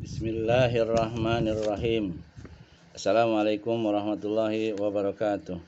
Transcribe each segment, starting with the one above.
Bismillahirrahmanirrahim. Assalamualaikum warahmatullahi wabarakatuh.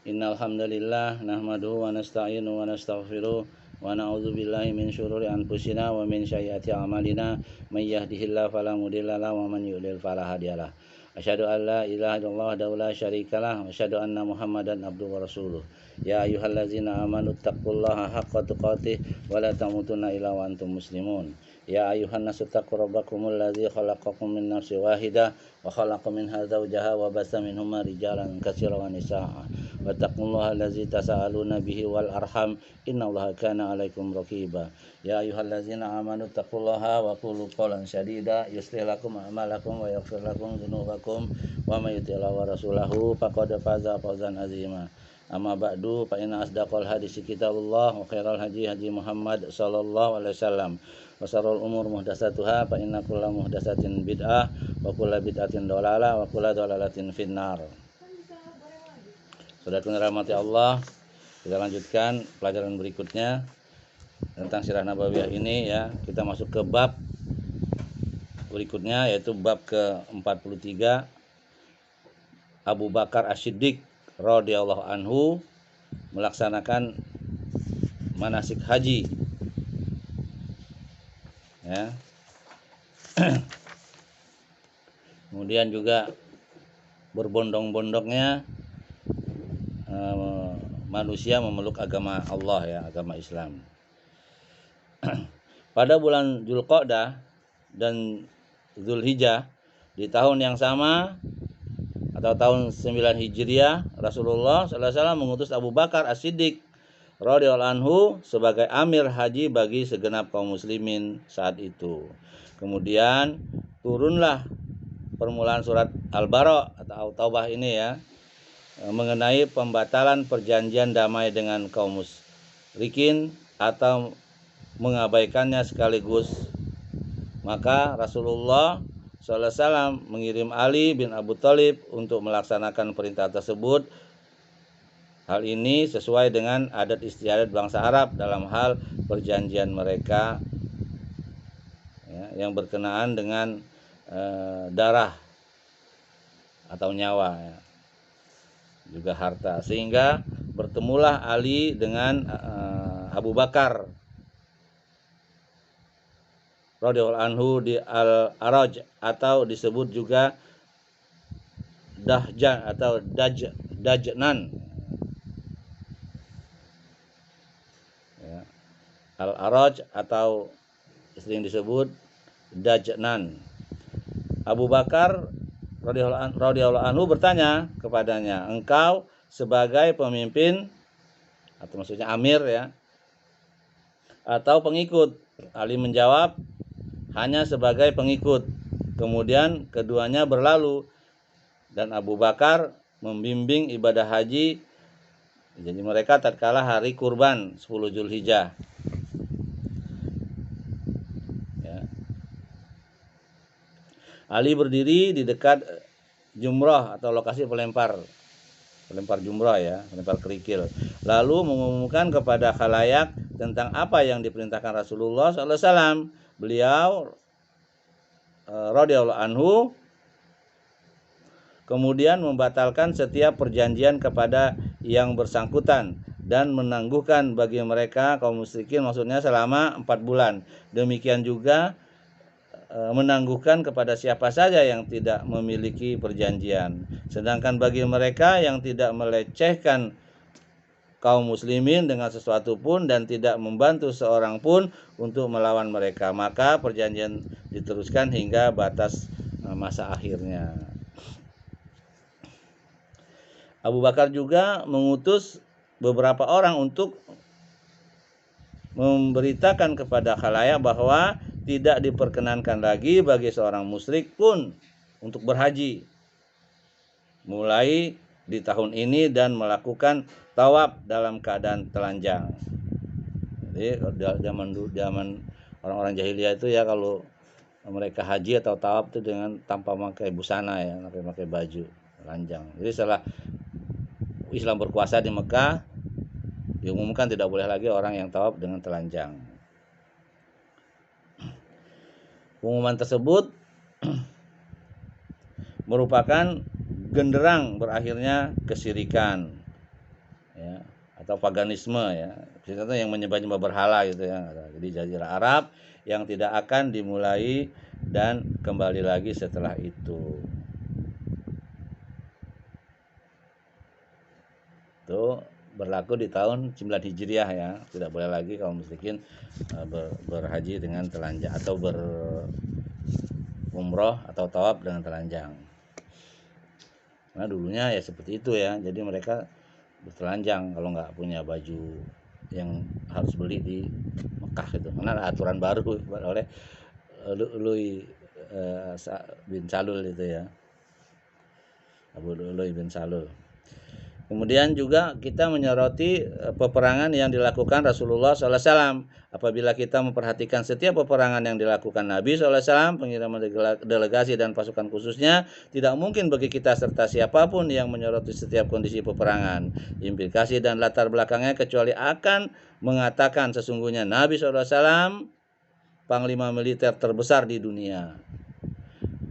Innal hamdalillah nahmaduhu wa nasta'inuhu wa nastaghfiruh wa na'udzu billahi min syururi anfusina wa min sayyiati a'malina may yahdihillahu fala mudilla lahu wa man yudlil fala hadiyalah. Asyhadu an la ilaha illallah wahdahu la syarikalah wa asyhadu anna Muhammadan abduhu wa rasuluh. Ya ayyuhallazina amanu taqullaha haqqa tuqatih wa la tamutunna illa wa antum muslimun. Ya ayuhan nasu taqu rabbakumul ladzi khalaqakum min nafsin wahidah wa khalaqa minha zawjaha wa bassa minhuma rijalan katsiran wa nisaa'a wattaqullaha allazi tasaaluna bihi wal arham innallaha kana 'alaikum raqiba. Ya ayyuhallazina amanu taqullaha wa qulu qawlan sadida yuslih lakum a'malakum wa yaghfir lakum dzunubakum wa may yuti'illah wa rasulahu faqad faza fawzan 'azima. Amma ba'du fa inna asdaqal hadisi kitabullah wa khairal hadi Muhammad sallallahu alaihi wasallam. Wa syarrul umur muhdatsatuha fa inna kulla muhdatsatin bid'ah wa kulla bid'atin dhalalah wa kulla dhalalatin finnar. Saudaraku rahmati Allah, kita lanjutkan pelajaran berikutnya tentang sirah nabawiyah ini ya. Kita masuk ke bab berikutnya yaitu bab ke-43. Abu Bakar As-Siddiq radhiyallahu anhu melaksanakan manasik haji ya. Kemudian juga berbondong-bondongnya manusia memeluk agama Allah ya, agama Islam. Pada bulan Dzulqa'dah dan Dzulhijjah di tahun yang sama atau tahun 9 Hijriah, Rasulullah SAW mengutus Abu Bakar As-Siddiq radhiyallahu anhu sebagai amir haji bagi segenap kaum muslimin saat itu. Kemudian turunlah permulaan surat Al-Bara atau Taubah ini ya, mengenai pembatalan perjanjian damai dengan kaum musyrikin atau mengabaikannya sekaligus. Maka Rasulullah SAW mengirim Ali bin Abu Thalib untuk melaksanakan perintah tersebut. Hal ini sesuai dengan adat istiadat bangsa Arab dalam hal perjanjian mereka ya, yang berkenaan dengan darah atau nyawa ya, juga harta. Sehingga bertemulah Ali dengan Abu Bakar radhiyallahu anhu di Al-Araj atau disebut juga Dahjan atau Dajnan. Ya. Al-Araj atau sering disebut Dajnan. Abu Bakar radhiyallahu anhu bertanya kepadanya, "Engkau sebagai pemimpin atau maksudnya amir ya atau pengikut?" Ali menjawab, "Hanya sebagai pengikut." Kemudian keduanya berlalu dan Abu Bakar membimbing ibadah haji. Jadi mereka tatkala hari kurban 10 Dzulhijjah. Ya. Ali berdiri di dekat jumrah atau lokasi pelempar jumrah ya, pelempar kerikil. Lalu mengumumkan kepada khalayak tentang apa yang diperintahkan Rasulullah SAW. Beliau radhiyallahu anhu kemudian membatalkan setiap perjanjian kepada yang bersangkutan dan menangguhkan bagi mereka kaum musyrikin, maksudnya selama 4 bulan. Demikian juga menangguhkan kepada siapa saja yang tidak memiliki perjanjian. Sedangkan bagi mereka yang tidak melecehkan kaum muslimin dengan sesuatu pun dan tidak membantu seorang pun untuk melawan mereka, maka perjanjian diteruskan hingga batas masa akhirnya. Abu Bakar juga mengutus beberapa orang untuk memberitakan kepada khalayak bahwa tidak diperkenankan lagi bagi seorang musyrik pun untuk berhaji mulai di tahun ini dan melakukan tawaf dalam keadaan telanjang. Jadi zaman orang-orang jahiliyah itu ya, kalau mereka haji atau tawaf itu dengan tanpa memakai busana ya, pakai baju telanjang. Jadi setelah Islam berkuasa di Mekah, diumumkan tidak boleh lagi orang yang tawaf dengan telanjang. Pengumuman tersebut merupakan genderang berakhirnya kesyirikan, ya, atau paganisme, ya. Itu yang menyembah-nyembah berhala gitu ya. Jadi Jazirah Arab yang tidak akan dimulai dan kembali lagi setelah itu. Itu berlaku di tahun 9 Hijriah ya. Tidak boleh lagi kaum musyrikin berhaji dengan telanjang atau berumroh atau tawaf dengan telanjang. Karena dulunya ya seperti itu ya. Jadi mereka bertelanjang kalau nggak punya baju yang harus beli di Mekah itu. Karena ada aturan baru oleh Lu'lu'i bin Salul itu ya. Abu Lu'lu'i bin Salul. Kemudian juga kita menyoroti peperangan yang dilakukan Rasulullah SAW. Apabila kita memperhatikan setiap peperangan yang dilakukan Nabi SAW, pengiriman delegasi dan pasukan khususnya, tidak mungkin bagi kita serta siapapun yang menyoroti setiap kondisi peperangan, implikasi dan latar belakangnya, kecuali akan mengatakan sesungguhnya Nabi SAW panglima militer terbesar di dunia,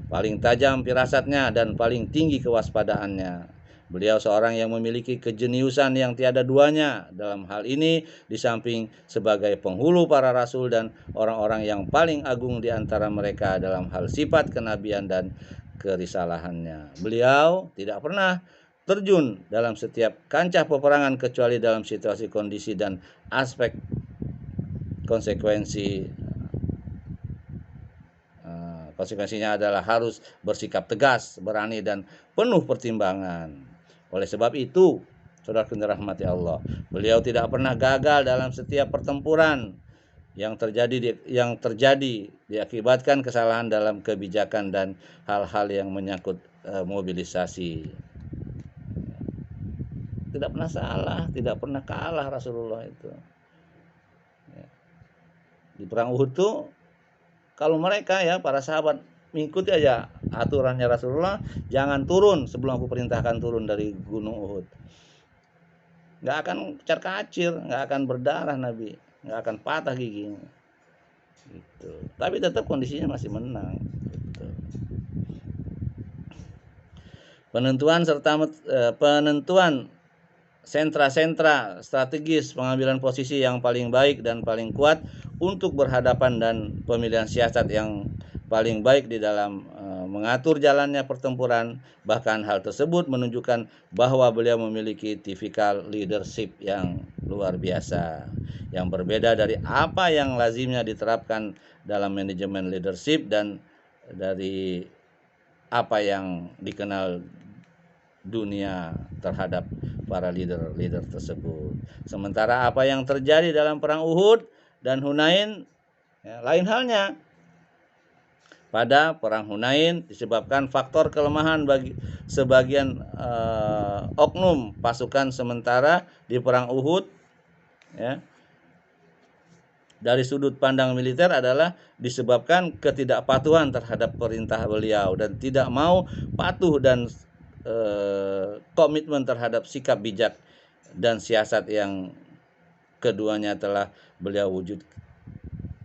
paling tajam firasatnya dan paling tinggi kewaspadaannya. Beliau seorang yang memiliki kejeniusan yang tiada duanya dalam hal ini, di samping sebagai penghulu para rasul dan orang-orang yang paling agung di antara mereka dalam hal sifat kenabian dan kerisalahannya. Beliau tidak pernah terjun dalam setiap kancah peperangan kecuali dalam situasi, kondisi, dan aspek konsekuensinya adalah harus bersikap tegas, berani, dan penuh pertimbangan. Oleh sebab itu, saudara yang dirahmati Allah, beliau tidak pernah gagal dalam setiap pertempuran yang terjadi diakibatkan kesalahan dalam kebijakan dan hal-hal yang menyangkut mobilisasi. Tidak pernah salah, tidak pernah kalah Rasulullah itu. Di perang Uhud tuh, kalau mereka ya para sahabat mengikuti aja aturannya Rasulullah, jangan turun sebelum aku perintahkan turun dari gunung Uhud. Nggak akan pecar kacir, nggak akan berdarah Nabi, nggak akan patah giginya. Gitu. Tapi tetap kondisinya masih menang. Gitu. Penentuan sentra-sentra strategis, pengambilan posisi yang paling baik dan paling kuat untuk berhadapan, dan pemilihan siasat yang paling baik di dalam mengatur jalannya pertempuran. Bahkan hal tersebut menunjukkan bahwa beliau memiliki tipikal leadership yang luar biasa, yang berbeda dari apa yang lazimnya diterapkan dalam manajemen leadership dan dari apa yang dikenal dunia terhadap para leader tersebut. Sementara apa yang terjadi dalam perang Uhud dan Hunain ya, lain halnya. Pada perang Hunain disebabkan faktor kelemahan bagi sebagian oknum pasukan, sementara di perang Uhud ya, dari sudut pandang militer adalah disebabkan ketidakpatuhan terhadap perintah beliau dan tidak mau patuh dan komitmen terhadap sikap bijak dan siasat yang keduanya telah beliau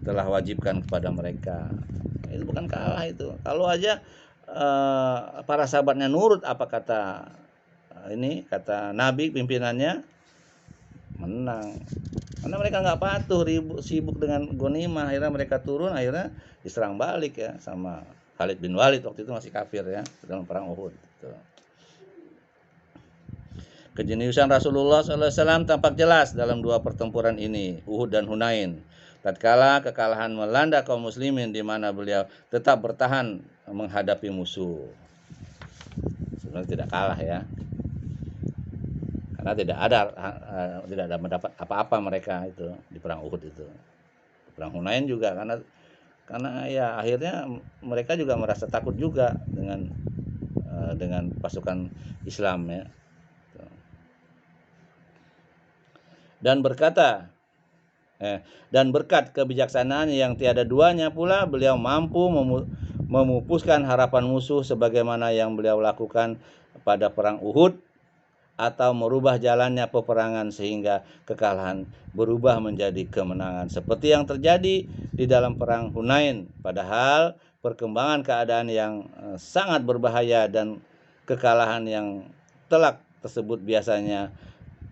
wajibkan kepada mereka. Itu bukan kalah itu. Kalau aja para sahabatnya nurut apa kata Nabi pimpinannya, menang. Karena mereka nggak patuh, sibuk dengan ghanimah, akhirnya mereka turun, akhirnya diserang balik ya sama Khalid bin Walid, waktu itu masih kafir ya dalam perang Uhud. Gitu. Kejeniusan Rasulullah SAW tampak jelas dalam dua pertempuran ini, Uhud dan Hunain. Tatkala kekalahan melanda kaum muslimin, di mana beliau tetap bertahan menghadapi musuh. Sebenarnya tidak kalah ya, karena tidak ada mendapat apa-apa mereka itu di perang Uhud itu. Perang Hunain juga karena ya akhirnya mereka juga merasa takut juga dengan pasukan Islam ya. Dan berkat kebijaksanaan yang tiada duanya pula, beliau mampu memupuskan harapan musuh sebagaimana yang beliau lakukan pada perang Uhud, atau merubah jalannya peperangan sehingga kekalahan berubah menjadi kemenangan, seperti yang terjadi di dalam perang Hunain. Padahal perkembangan keadaan yang sangat berbahaya dan kekalahan yang telak tersebut biasanya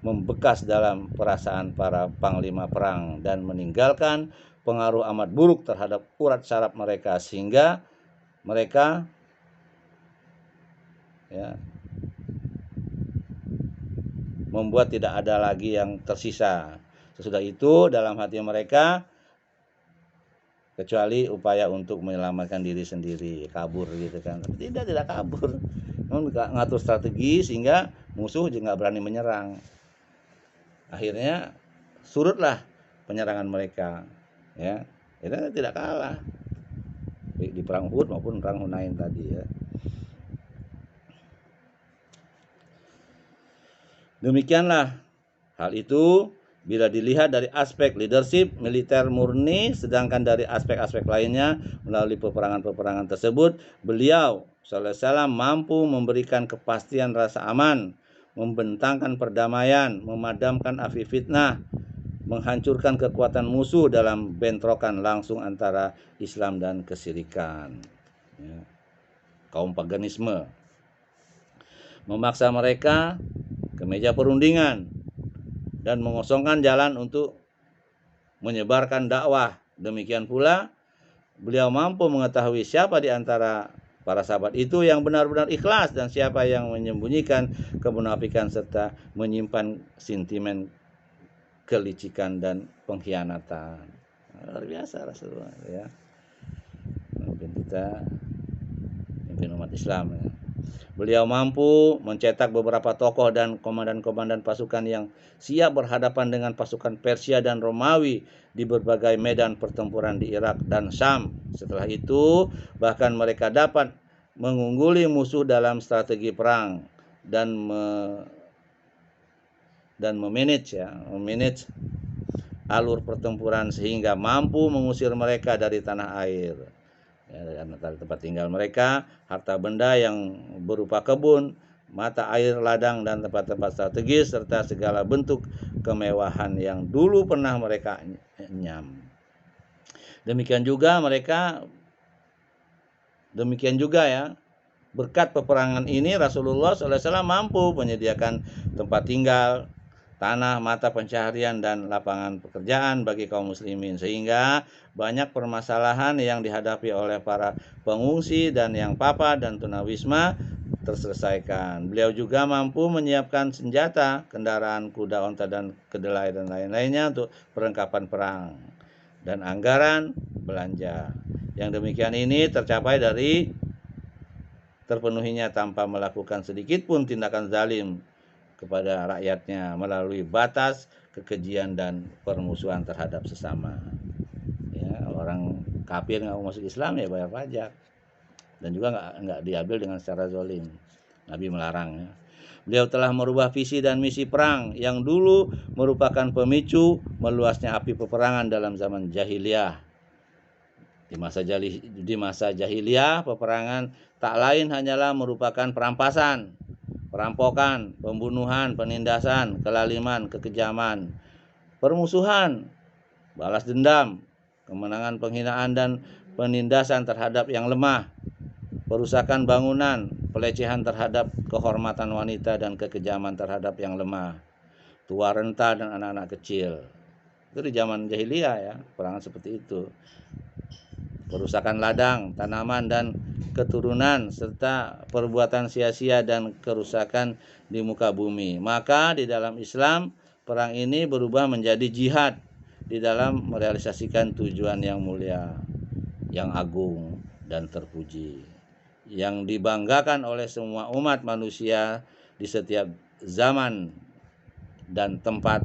membekas dalam perasaan para panglima perang dan meninggalkan pengaruh amat buruk terhadap urat saraf mereka, sehingga mereka membuat tidak ada lagi yang tersisa. Sesudah itu dalam hati mereka kecuali upaya untuk menyelamatkan diri sendiri, kabur gitu kan. Tidak kabur. Ngatur strategi sehingga musuh juga nggak berani menyerang. Akhirnya surutlah penyerangan mereka, ya. Kita tidak kalah baik di perang Uhud maupun perang Hunain tadi, ya. Demikianlah hal itu bila dilihat dari aspek leadership militer murni, sedangkan dari aspek-aspek lainnya melalui peperangan-peperangan tersebut beliau sallallahu alaihi wasallam mampu memberikan kepastian rasa aman, membentangkan perdamaian, memadamkan api fitnah, menghancurkan kekuatan musuh dalam bentrokan langsung antara Islam dan kesyirikan, ya. Kaum paganisme, memaksa mereka ke meja perundingan dan mengosongkan jalan untuk menyebarkan dakwah. Demikian pula beliau mampu mengetahui siapa di antara para sahabat itu yang benar-benar ikhlas dan siapa yang menyembunyikan kemunafikan serta menyimpan sentimen kelicikan dan pengkhianatan. Luar biasa Rasulullah, ya. Mungkin kita memimpin umat Islam, ya. Beliau mampu mencetak beberapa tokoh dan komandan-komandan pasukan yang siap berhadapan dengan pasukan Persia dan Romawi di berbagai medan pertempuran di Irak dan Syam. Setelah itu, bahkan mereka dapat mengungguli musuh dalam strategi perang dan memanage alur pertempuran sehingga mampu mengusir mereka dari tanah air, ya, dari tempat tinggal mereka, harta benda yang berupa kebun, mata air ladang dan tempat-tempat strategis serta segala bentuk kemewahan yang dulu pernah mereka enyam. Demikian juga ya, berkat peperangan ini Rasulullah SAW mampu menyediakan tempat tinggal, tanah, mata pencaharian dan lapangan pekerjaan bagi kaum muslimin, sehingga banyak permasalahan yang dihadapi oleh para pengungsi dan yang papa dan tunawisma terselesaikan. Beliau juga mampu menyiapkan senjata, kendaraan, kuda, onta dan kedelai dan lain-lainnya untuk perlengkapan perang dan anggaran belanja. Yang demikian ini tercapai dari terpenuhinya tanpa melakukan sedikit pun tindakan zalim kepada rakyatnya melalui batas kekejian dan permusuhan terhadap sesama. Ya, orang kafir nggak mau masuk Islam ya bayar pajak, dan juga nggak diambil dengan secara zalim. Nabi melarang, ya. Beliau telah merubah visi dan misi perang yang dulu merupakan pemicu meluasnya api peperangan dalam zaman jahiliyah. Di masa jahiliyah, peperangan tak lain hanyalah merupakan perampokan, pembunuhan, penindasan, kelaliman, kekejaman, permusuhan, balas dendam, kemenangan, penghinaan dan penindasan terhadap yang lemah, perusakan bangunan, pelecehan terhadap kehormatan wanita dan kekejaman terhadap yang lemah, tua renta dan anak-anak kecil. Itu di zaman jahiliyah, ya, perangan seperti itu. Perusakan ladang, tanaman dan keturunan serta perbuatan sia-sia dan kerusakan di muka bumi. Maka di dalam Islam, perang ini berubah menjadi jihad di dalam merealisasikan tujuan yang mulia, yang agung dan terpuji, yang dibanggakan oleh semua umat manusia di setiap zaman dan tempat.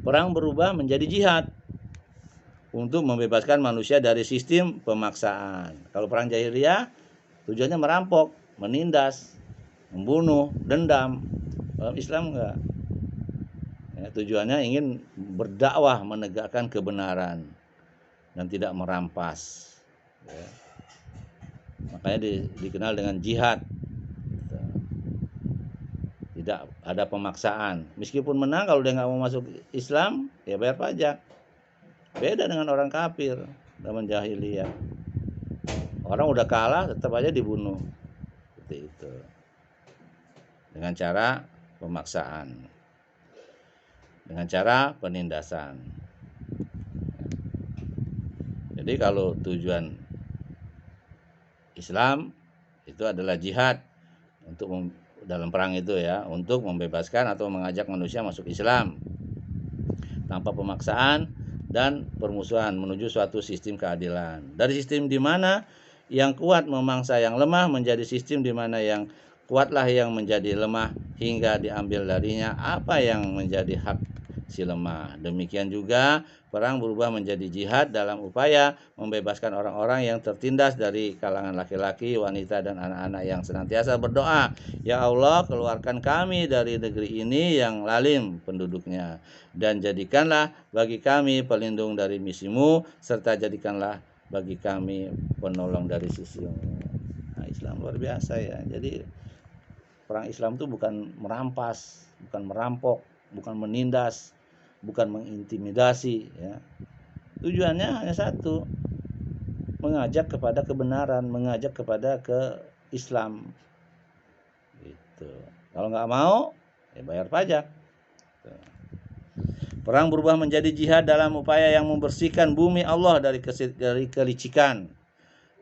Perang berubah menjadi jihad untuk membebaskan manusia dari sistem pemaksaan. Kalau perang jahiliyah tujuannya merampok, menindas, membunuh, dendam. Dalam Islam enggak. Ya, tujuannya ingin berdakwah, menegakkan kebenaran dan tidak merampas. Ya. Makanya dikenal dengan jihad. Tidak ada pemaksaan. Meskipun menang, kalau dia nggak mau masuk Islam, ya bayar pajak. Beda dengan orang kafir zaman jahiliyah. Orang udah kalah tetap aja dibunuh. Seperti itu. Dengan cara pemaksaan. Dengan cara penindasan. Jadi kalau tujuan Islam itu adalah jihad untuk dalam perang itu ya, untuk membebaskan atau mengajak manusia masuk Islam tanpa pemaksaan dan permusuhan menuju suatu sistem keadilan. Dari sistem di mana yang kuat memangsa yang lemah menjadi sistem di mana yang kuatlah yang menjadi lemah hingga diambil darinya apa yang menjadi hak si lemah. Demikian juga perang berubah menjadi jihad dalam upaya membebaskan orang-orang yang tertindas dari kalangan laki-laki, wanita, dan anak-anak yang senantiasa berdoa, "Ya Allah, keluarkan kami dari negeri ini yang lalim penduduknya, dan jadikanlah bagi kami pelindung dari misimu, serta jadikanlah bagi kami penolong dari sisimu." Nah, Islam luar biasa ya. Jadi perang Islam itu bukan merampas, bukan merampok, bukan menindas, bukan mengintimidasi ya. Tujuannya hanya satu, mengajak kepada kebenaran, mengajak kepada ke Islam gitu. Kalau nggak mau ya bayar pajak. Perang berubah menjadi jihad dalam upaya yang membersihkan bumi Allah dari kelicikan,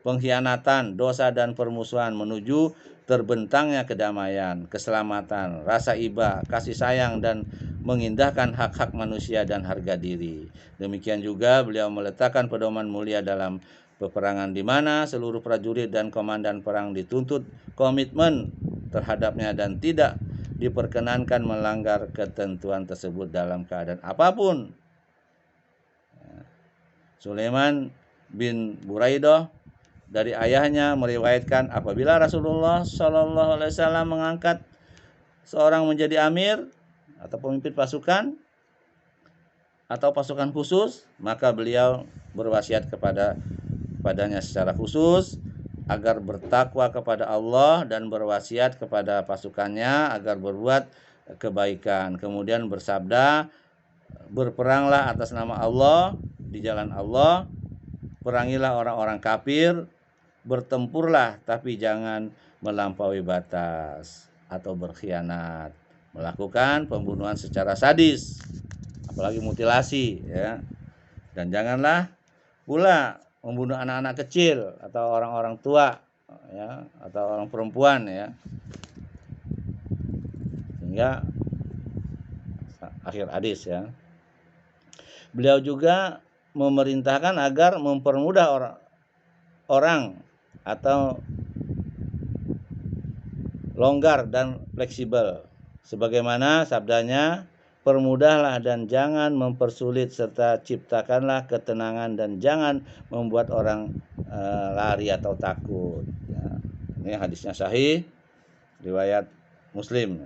pengkhianatan, dosa, dan permusuhan menuju terbentangnya kedamaian, keselamatan, rasa iba, kasih sayang, dan mengindahkan hak-hak manusia dan harga diri. Demikian juga beliau meletakkan pedoman mulia dalam peperangan di mana seluruh prajurit dan komandan perang dituntut komitmen terhadapnya dan tidak diperkenankan melanggar ketentuan tersebut dalam keadaan apapun. Sulaiman bin Buraidah dari ayahnya meriwayatkan apabila Rasulullah Shallallahu Alaihi Wasallam mengangkat seorang menjadi amir atau pemimpin pasukan atau pasukan khusus, maka beliau berwasiat kepadanya secara khusus agar bertakwa kepada Allah dan berwasiat kepada pasukannya agar berbuat kebaikan. Kemudian bersabda, berperanglah atas nama Allah di jalan Allah, perangilah orang-orang kafir, bertempurlah tapi jangan melampaui batas atau berkhianat, melakukan pembunuhan secara sadis, apalagi mutilasi ya. Dan janganlah pula membunuh anak-anak kecil atau orang-orang tua ya, atau orang perempuan ya. Hingga akhir hadis ya. Beliau juga memerintahkan agar mempermudah orang atau longgar dan fleksibel. Sebagaimana sabdanya, permudahlah dan jangan mempersulit serta ciptakanlah ketenangan dan jangan membuat orang lari atau takut. Ya. Ini hadisnya sahih, riwayat Muslim.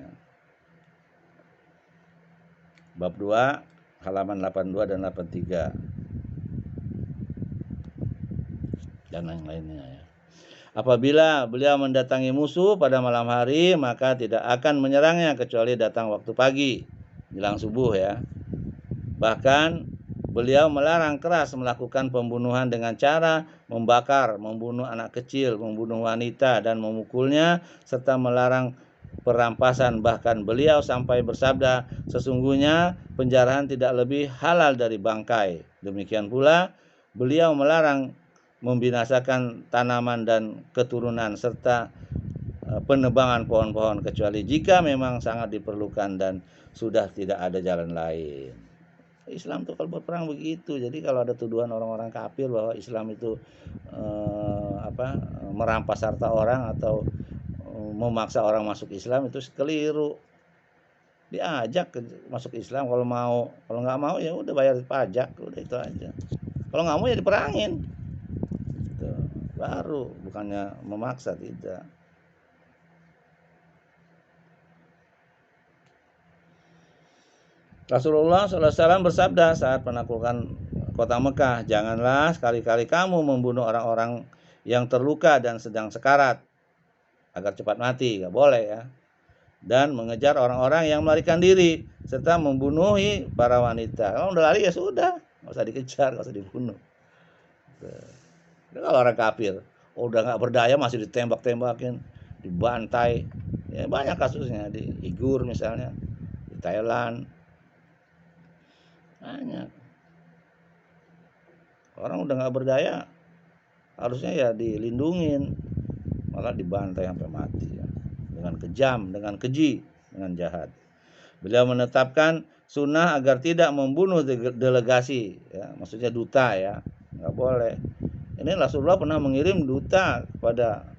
Bab 2, halaman 82 dan 83. Dan yang lainnya ya. Apabila beliau mendatangi musuh pada malam hari, maka tidak akan menyerangnya kecuali datang waktu pagi, menjelang subuh ya. Bahkan beliau melarang keras melakukan pembunuhan dengan cara membakar, membunuh anak kecil, membunuh wanita, dan memukulnya, serta melarang perampasan. Bahkan beliau sampai bersabda, sesungguhnya penjarahan tidak lebih halal dari bangkai. Demikian pula beliau melarang membinasakan tanaman dan keturunan serta penebangan pohon-pohon kecuali jika memang sangat diperlukan dan sudah tidak ada jalan lain. Islam itu kalau berperang begitu. Jadi kalau ada tuduhan orang-orang kafir bahwa Islam itu merampas harta orang atau memaksa orang masuk Islam, itu keliru. Diajak masuk Islam kalau mau, kalau nggak mau ya udah bayar pajak, udah itu aja. Kalau nggak mau ya diperangin. Baru, bukannya memaksa, tidak. Rasulullah SAW bersabda saat penaklukan kota Mekah, janganlah sekali-kali kamu membunuh orang-orang yang terluka dan sedang sekarat agar cepat mati, gak boleh ya. Dan mengejar orang-orang yang melarikan diri serta membunuhi para wanita. Kalau udah lari ya sudah, gak usah dikejar, gak usah dibunuh. Kalau orang kafir udah nggak berdaya masih ditembak-tembakin, dibantai. Ya, banyak kasusnya di Uighur misalnya, di Thailand. Banyak. Orang udah nggak berdaya, harusnya ya dilindungin, malah dibantai sampai mati ya. Dengan kejam, dengan keji, dengan jahat. Beliau menetapkan sunnah agar tidak membunuh delegasi, ya, maksudnya duta ya, nggak boleh. Ini Rasulullah pernah mengirim duta kepada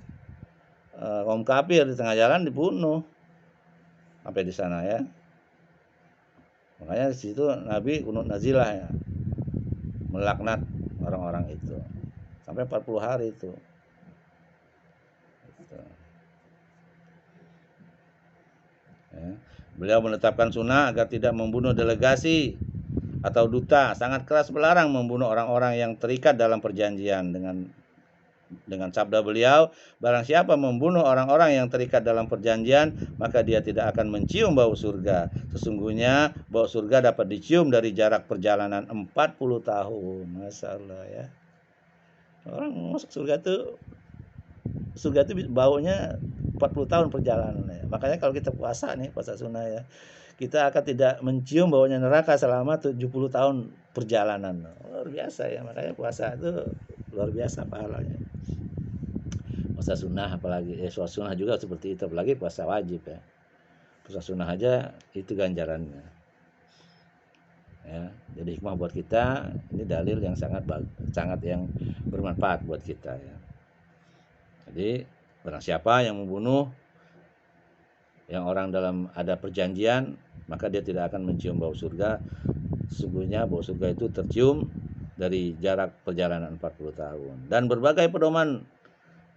kaum kafir, di tengah jalan dibunuh sampai di sana ya. Makanya di situ Nabi kunut nazilah ya, melaknat orang-orang itu sampai 40 hari itu. Ya. Beliau menetapkan sunnah agar tidak membunuh delegasi atau duta. Sangat keras melarang membunuh orang-orang yang terikat dalam perjanjian dengan sabda beliau, barang siapa membunuh orang-orang yang terikat dalam perjanjian, maka dia tidak akan mencium bau surga. Sesungguhnya bau surga dapat dicium dari jarak perjalanan 40 tahun. Masya Allah ya. Orang masuk surga tuh baunya 40 tahun perjalanan ya. Makanya kalau kita puasa nih, puasa sunnah ya, kita akan tidak mencium baunya neraka selama 70 tahun perjalanan. Luar biasa ya, makanya puasa itu luar biasa pahalanya. Puasa sunnah apalagi, puasa sunnah juga seperti itu, apalagi puasa wajib ya. Puasa sunnah aja itu ganjarannya. Ya, jadi hikmah buat kita, ini dalil yang sangat yang bermanfaat buat kita ya. Jadi barang siapa yang membunuh yang orang dalam ada perjanjian, maka dia tidak akan mencium bau surga. Sesungguhnya bau surga itu tercium dari jarak perjalanan 40 tahun. Dan berbagai pedoman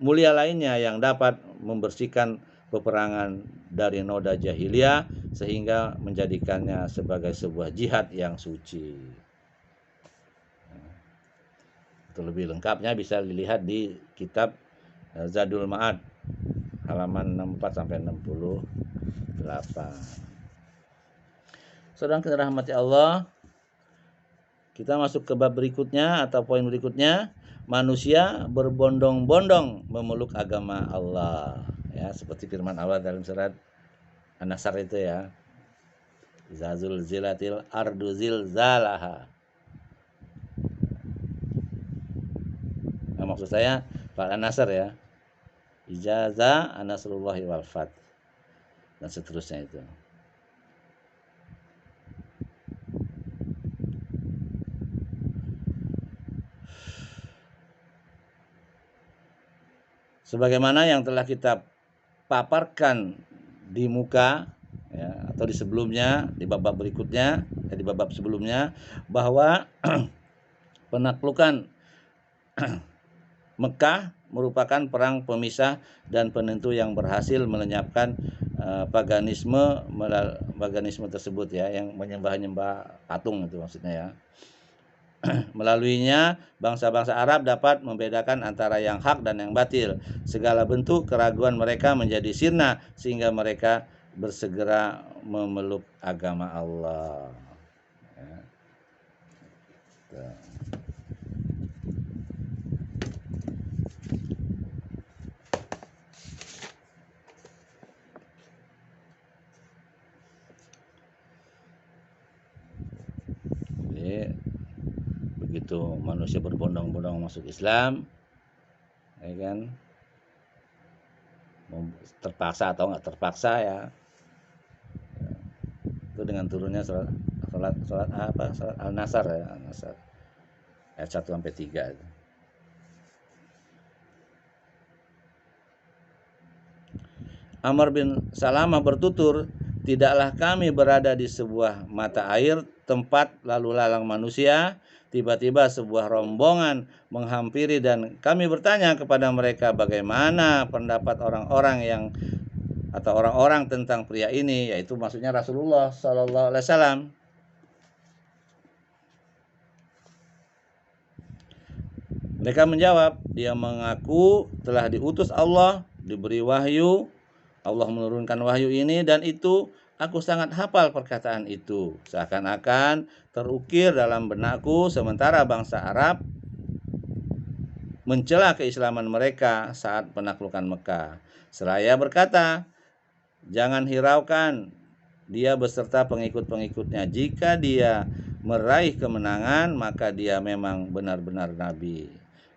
mulia lainnya yang dapat membersihkan peperangan dari noda jahiliyah sehingga menjadikannya sebagai sebuah jihad yang suci. Itu lebih lengkapnya bisa dilihat di kitab Zadul Ma'ad halaman 64 sampai 68. Saudara yang dirahmati Allah, kita masuk ke bab berikutnya atau poin berikutnya. Manusia berbondong-bondong memeluk agama Allah ya, seperti firman Allah dalam surat An-Nasr itu ya, Zazul zilatil ardu zilzalaha. Nah, maksud saya Pak An-Nasr ya, ijazah anasrullahi wal fath dan seterusnya itu. Sebagaimana yang telah kita paparkan di muka ya, atau di sebelumnya, di bab-bab berikutnya, di bab-bab sebelumnya, bahwa penaklukan Mekah merupakan perang pemisah dan penentu yang berhasil melenyapkan paganisme tersebut ya, yang menyembah-nyembah patung itu maksudnya ya. Melaluinya bangsa-bangsa Arab dapat membedakan antara yang hak dan yang batil. Segala bentuk keraguan mereka menjadi sirna sehingga mereka bersegera memeluk agama Allah. Ya. Jadi begitu manusia berbondong-bondong masuk Islam, ya kan, terpaksa atau nggak terpaksa ya, itu dengan turunnya surat Al-Nasr ya, Al-Nasr ayat 1 sampai 3 itu. Amr bin Salamah bertutur, tidaklah kami berada di sebuah mata air tempat lalu lalang manusia, tiba-tiba sebuah rombongan menghampiri dan kami bertanya kepada mereka bagaimana pendapat orang-orang tentang pria ini, yaitu maksudnya Rasulullah Sallallahu Alaihi Wasallam. Mereka menjawab, dia mengaku telah diutus Allah, diberi wahyu, Allah menurunkan wahyu ini dan itu. Aku sangat hafal perkataan itu, seakan-akan terukir dalam benakku, sementara bangsa Arab mencela keislaman mereka saat penaklukan Mekah. Seraya berkata, jangan hiraukan dia beserta pengikut-pengikutnya. Jika dia meraih kemenangan, maka dia memang benar-benar nabi.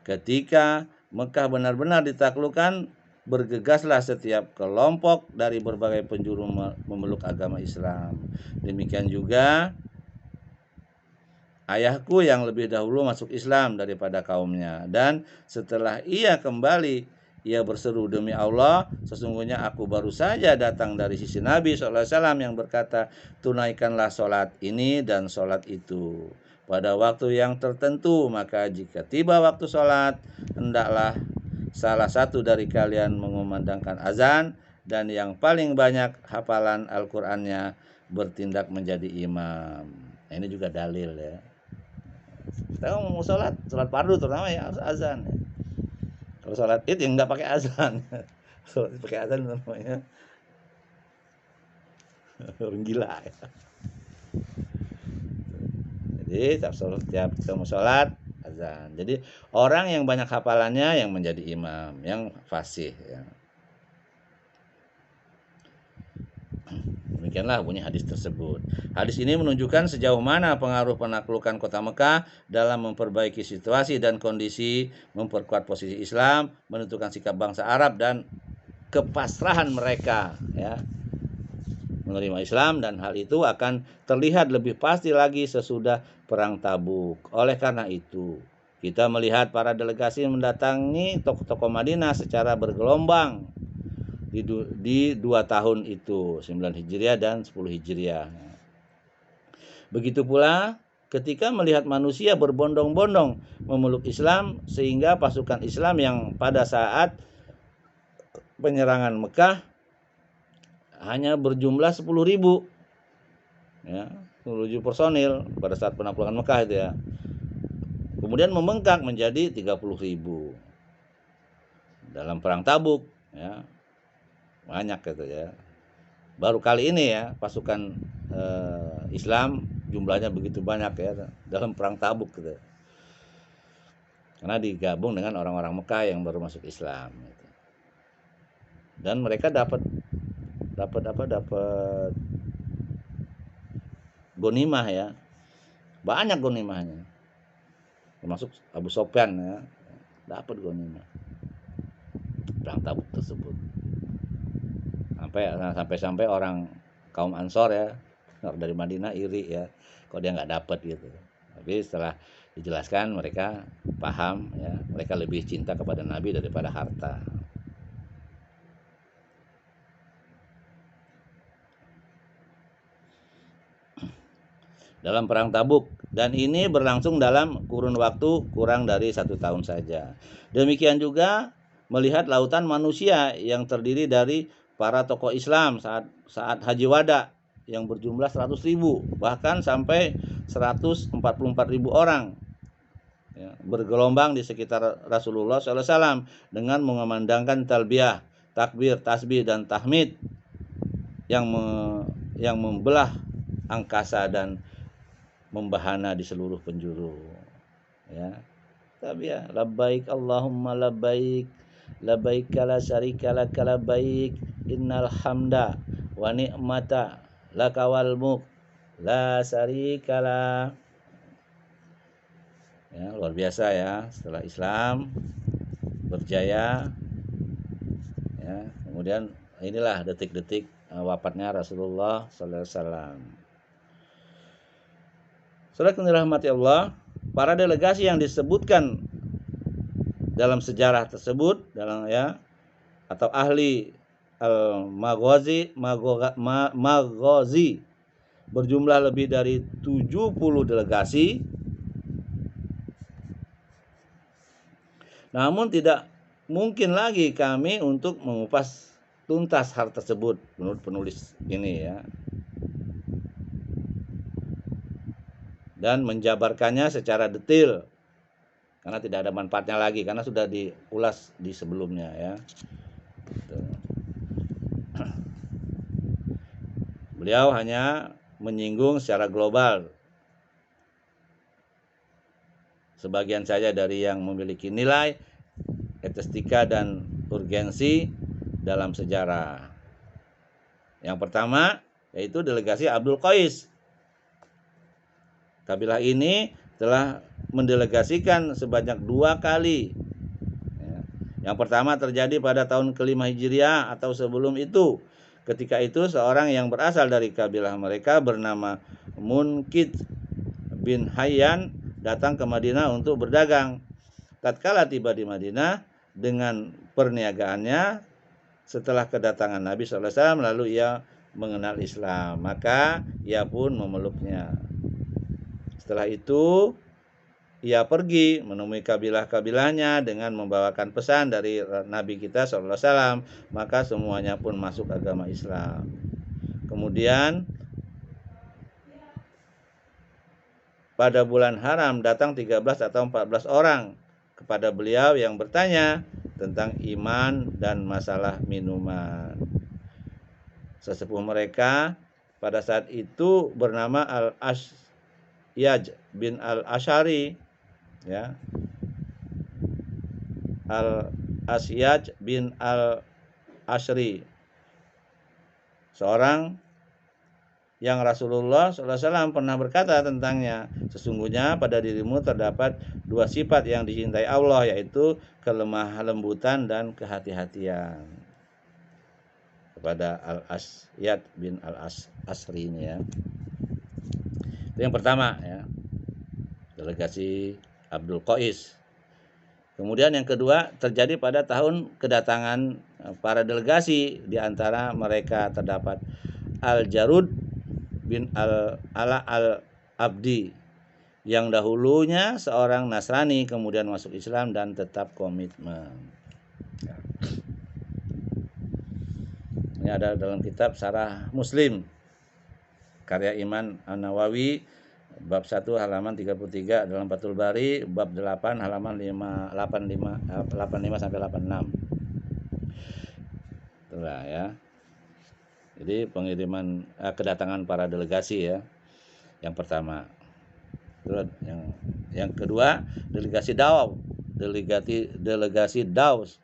Ketika Mekah benar-benar ditaklukkan, bergegaslah setiap kelompok dari berbagai penjuru memeluk agama Islam. Demikian juga ayahku yang lebih dahulu masuk Islam daripada kaumnya. Dan setelah ia kembali, ia berseru, demi Allah, sesungguhnya aku baru saja datang dari sisi Nabi SAW yang berkata, tunaikanlah sholat ini dan sholat itu pada waktu yang tertentu. Maka jika tiba waktu sholat, hendaklah salah satu dari kalian mengumandangkan azan, dan yang paling banyak hafalan Al-Qur'annya bertindak menjadi imam. Nah, ini juga dalil ya. Kita mau sholat fardu terutama ya harus azan. Kalau sholat id yang nggak pakai azan, sholat pakai azan namanya orang gila ya. Jadi tiap kita mau sholat azan. Jadi orang yang banyak hafalannya yang menjadi imam, yang fasih ya. Demikianlah bunyi hadis tersebut. Hadis ini menunjukkan sejauh mana pengaruh penaklukan kota Mekah dalam memperbaiki situasi dan kondisi, memperkuat posisi Islam, menentukan sikap bangsa Arab dan kepasrahan mereka ya menerima Islam, dan hal itu akan terlihat lebih pasti lagi sesudah perang Tabuk. Oleh karena itu, kita melihat para delegasi mendatangi tokoh-tokoh Madinah secara bergelombang di 2 tahun itu, 9 Hijriah dan 10 Hijriah. Begitu pula ketika melihat manusia berbondong-bondong memeluk Islam, sehingga pasukan Islam yang pada saat penyerangan Mekah hanya berjumlah 10.000 ya, 10.000 personil pada saat penaklukan Mekah itu ya, kemudian membengkak menjadi 30.000 dalam perang Tabuk ya. Banyak gitu ya. Baru kali ini ya pasukan Islam jumlahnya begitu banyak ya dalam perang Tabuk gitu. Karena digabung dengan orang-orang Mekah yang baru masuk Islam gitu. Dan mereka dapat gonimah ya. Banyak gonimahnya. Termasuk Abu Sofyan ya. Dapat gonimah perang Tabuk tersebut. Sampai orang kaum Ansor ya dari Madinah iri ya, kok dia nggak dapat gitu. Tapi setelah dijelaskan mereka paham ya, mereka lebih cinta kepada Nabi daripada harta. Dalam perang Tabuk, dan ini berlangsung dalam kurun waktu kurang dari 1 tahun saja. Demikian juga melihat lautan manusia yang terdiri dari para tokoh Islam saat Haji Wada yang berjumlah 100.000, bahkan sampai 144.000 orang ya, bergelombang di sekitar Rasulullah SAW dengan mengumandangkan talbiyah, takbir, tasbih dan tahmid yang membelah angkasa dan membahana di seluruh penjuru ya. Talbiyah, labbaik Allahumma labbaik, labbaik la syarika lak labbaik, innal hamda wa ni'mata laka wal mulk la syarikala. Ya, luar biasa ya, setelah Islam berjaya ya, kemudian inilah detik-detik wafatnya Rasulullah sallallahu alaihi wasallam. Saudara yang dirahmati Allah, para delegasi yang disebutkan dalam sejarah tersebut dalam ya, atau ahli Maghazi berjumlah lebih dari 70 delegasi. Namun tidak mungkin lagi kami untuk mengupas tuntas hal tersebut menurut penulis ini ya, dan menjabarkannya secara detail karena tidak ada manfaatnya lagi, karena sudah diulas di sebelumnya ya. Beliau hanya menyinggung secara global sebagian saja dari yang memiliki nilai estetika dan urgensi dalam sejarah. Yang pertama yaitu delegasi Abdul Qais. Kabilah ini telah mendelegasikan sebanyak 2 kali. Yang pertama terjadi pada tahun ke-5 Hijriah atau sebelum itu. Ketika itu seorang yang berasal dari kabilah mereka bernama Munkid bin Hayyan datang ke Madinah untuk berdagang. Tatkala tiba di Madinah dengan perniagaannya, setelah kedatangan Nabi SAW lalu ia mengenal Islam, maka ia pun memeluknya. Setelah itu ia pergi menemui kabilah-kabilahnya dengan membawakan pesan dari Nabi kita SAW, maka semuanya pun masuk agama Islam. Kemudian pada bulan haram datang 13 atau 14 orang kepada beliau yang bertanya tentang iman dan masalah minuman. Sesepuh mereka pada saat itu bernama Al-Asyaj bin Al-Asyari, ya. Al-Asyaj bin Al-Asyri, seorang yang Rasulullah SAW pernah berkata tentangnya, sesungguhnya pada dirimu terdapat 2 sifat yang dicintai Allah, yaitu kelemah lembutan dan kehati-hatian. Kepada Al-Asyad bin Al-Asri ini, ya. Itu yang pertama, ya, delegasi Abdul Qais. Kemudian yang kedua terjadi pada tahun kedatangan para delegasi. Di antara mereka terdapat Al-Jarud bin Al-Ala Al-Abdi, yang dahulunya seorang Nasrani kemudian masuk Islam dan tetap komitmen. Ini ada dalam kitab Syarah Muslim karya Iman An-Nawawi, bab 1 halaman 33, dalam Fathul Bari bab 8 halaman 85 sampai 86. Itulah, ya. Jadi pengiriman kedatangan para delegasi, ya. Yang pertama. Yang kedua, delegasi Daus.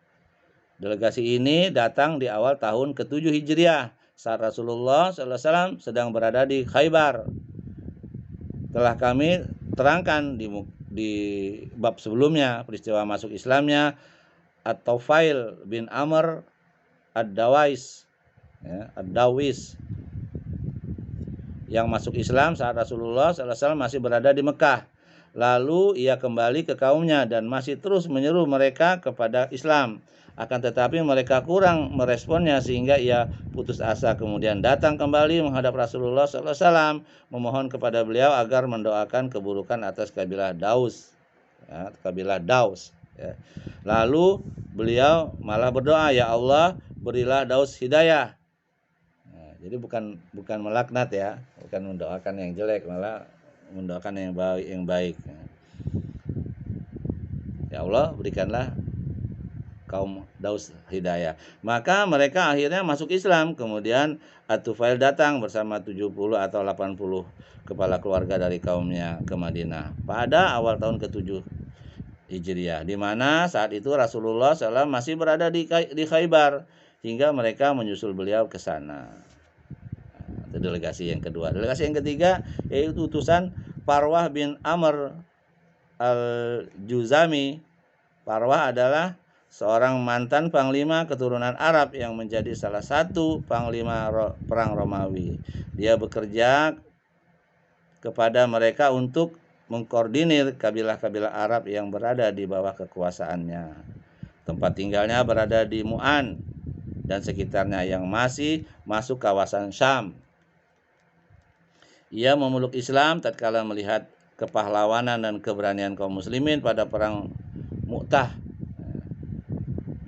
Delegasi ini datang di awal tahun ke-7 Hijriah saat Rasulullah SAW sedang berada di Khaybar. Telah kami terangkan di bab sebelumnya peristiwa masuk Islamnya At-Taufail bin Amr Ad-Dawis, ya, Ad-Dawis, yang masuk Islam saat Rasulullah SAW masih berada di Mekah. Lalu ia kembali ke kaumnya dan masih terus menyeru mereka kepada Islam. Akan tetapi mereka kurang meresponnya sehingga ia putus asa. Kemudian datang kembali menghadap Rasulullah SAW, memohon kepada beliau agar mendoakan keburukan atas kabilah Daus, ya, kabilah Daus. Ya. Lalu beliau malah berdoa, ya Allah, berilah Daus hidayah. Nah, jadi bukan melaknat, ya, bukan mendoakan yang jelek, malah mendoakan yang baik. Ya Allah, berikanlah kaum Daus hidayah. Maka mereka akhirnya masuk Islam. Kemudian At-Tufail datang bersama 70 atau 80 kepala keluarga dari kaumnya ke Madinah pada awal tahun ke-7 Hijriah, di mana saat itu Rasulullah SAW masih berada di Khaybar, hingga mereka menyusul beliau ke sana. Itu delegasi yang kedua. Delegasi yang ketiga yaitu utusan Parwah bin Amr Al-Juzami. Parwah adalah seorang mantan panglima keturunan Arab yang menjadi salah satu panglima perang Romawi. Dia bekerja kepada mereka untuk mengkoordinir kabilah-kabilah Arab yang berada di bawah kekuasaannya. Tempat tinggalnya berada di Mu'an dan sekitarnya yang masih masuk kawasan Syam. Ia memeluk Islam tatkala melihat kepahlawanan dan keberanian kaum muslimin pada perang Mu'tah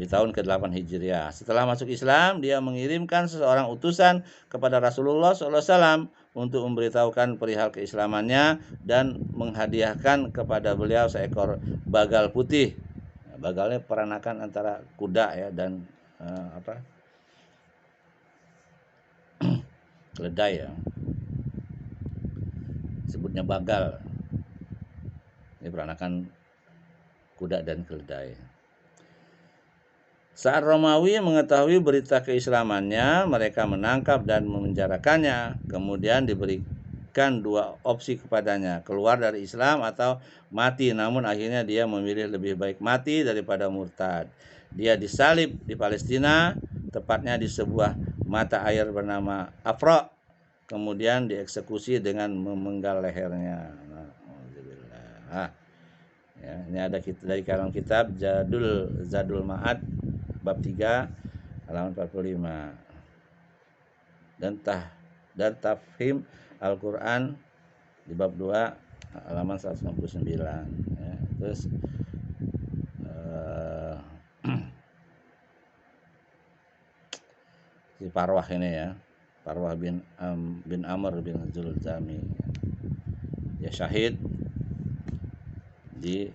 di tahun ke-8 Hijriah. Setelah masuk Islam, dia mengirimkan seseorang utusan kepada Rasulullah SAW untuk memberitahukan perihal keislamannya dan menghadiahkan kepada beliau seekor bagal putih. Bagalnya peranakan antara kuda, ya, dan keledai, ya. Sebutnya bagal. Ini peranakan kuda dan keledai. Saat Romawi mengetahui berita keislamannya, mereka menangkap dan memenjarakannya. Kemudian diberikan dua opsi kepadanya, keluar dari Islam atau mati. Namun akhirnya dia memilih lebih baik mati daripada murtad. Dia disalib di Palestina, tepatnya di sebuah mata air bernama Afra. Kemudian dieksekusi dengan memenggal lehernya. Nah, ya, ini ada dari kalangan kitab Zadul Ma'ad bab 3 halaman 45 dan Tafhim Al-Quran di bab 2 halaman 169 ya. Terus si Parwah ini ya, Parwah bin Amr bin Zulzami ya, syahid di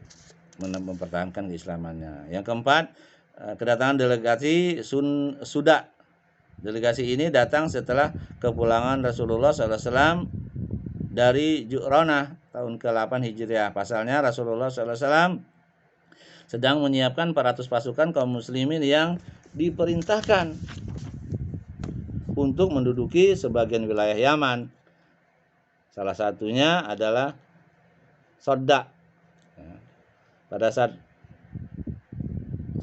mempertahankan keislamannya. Yang keempat, kedatangan delegasi Suda. Delegasi ini datang setelah kepulangan Rasulullah SAW dari Ju'ronah tahun ke-8 Hijriah. Pasalnya Rasulullah SAW sedang menyiapkan 400 pasukan kaum muslimin yang diperintahkan untuk menduduki sebagian wilayah Yaman. Salah satunya adalah Sodda. Pada saat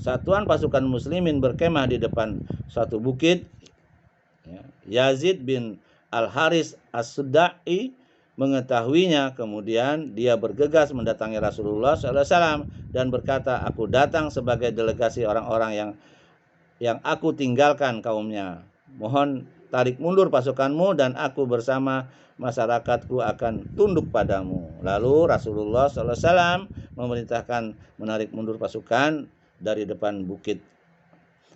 satuan pasukan muslimin berkemah di depan suatu bukit, Yazid bin Al-Haris As-Sudai mengetahuinya. Kemudian dia bergegas mendatangi Rasulullah SAW dan berkata, "Aku datang sebagai delegasi orang-orang yang aku tinggalkan kaumnya. Mohon tarik mundur pasukanmu dan aku bersama masyarakatku akan tunduk padamu." Lalu Rasulullah SAW memerintahkan menarik mundur pasukan dari depan bukit.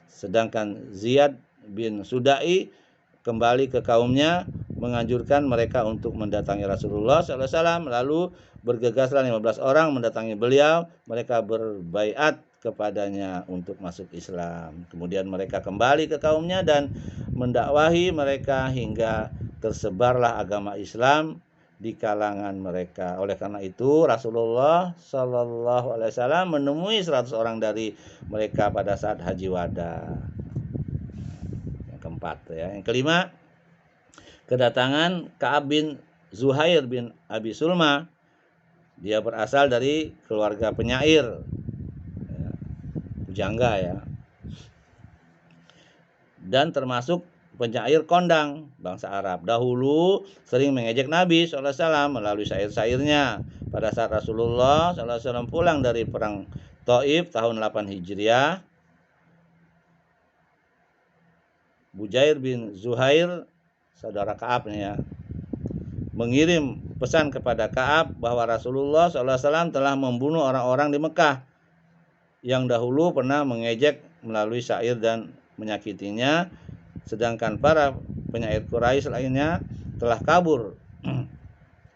Sedangkan Ziyad bin Sudai kembali ke kaumnya, menganjurkan mereka untuk mendatangi Rasulullah SAW. Lalu bergegaslah 15 orang mendatangi beliau. Mereka berbaiat kepadanya untuk masuk Islam. Kemudian mereka kembali ke kaumnya dan mendakwahi mereka hingga tersebarlah agama Islam di kalangan mereka. Oleh karena itu Rasulullah SAW menemui 100 orang dari mereka pada saat haji wada. Yang keempat ya. Yang kelima, kedatangan Ka'ab bin Zuhair bin Abi Sulma. Dia berasal dari keluarga penyair, pujangga ya, dan termasuk penyair kondang bangsa Arab. Dahulu sering mengejek Nabi SAW melalui syair-syairnya. Pada saat Rasulullah SAW pulang dari perang Taif tahun 8 Hijriah, Bujair bin Zuhair, saudara Ka'ab ya, mengirim pesan kepada Ka'ab bahwa Rasulullah SAW telah membunuh orang-orang di Mekah yang dahulu pernah mengejek melalui syair dan menyakitinya, sedangkan para penyair Quraisy lainnya telah kabur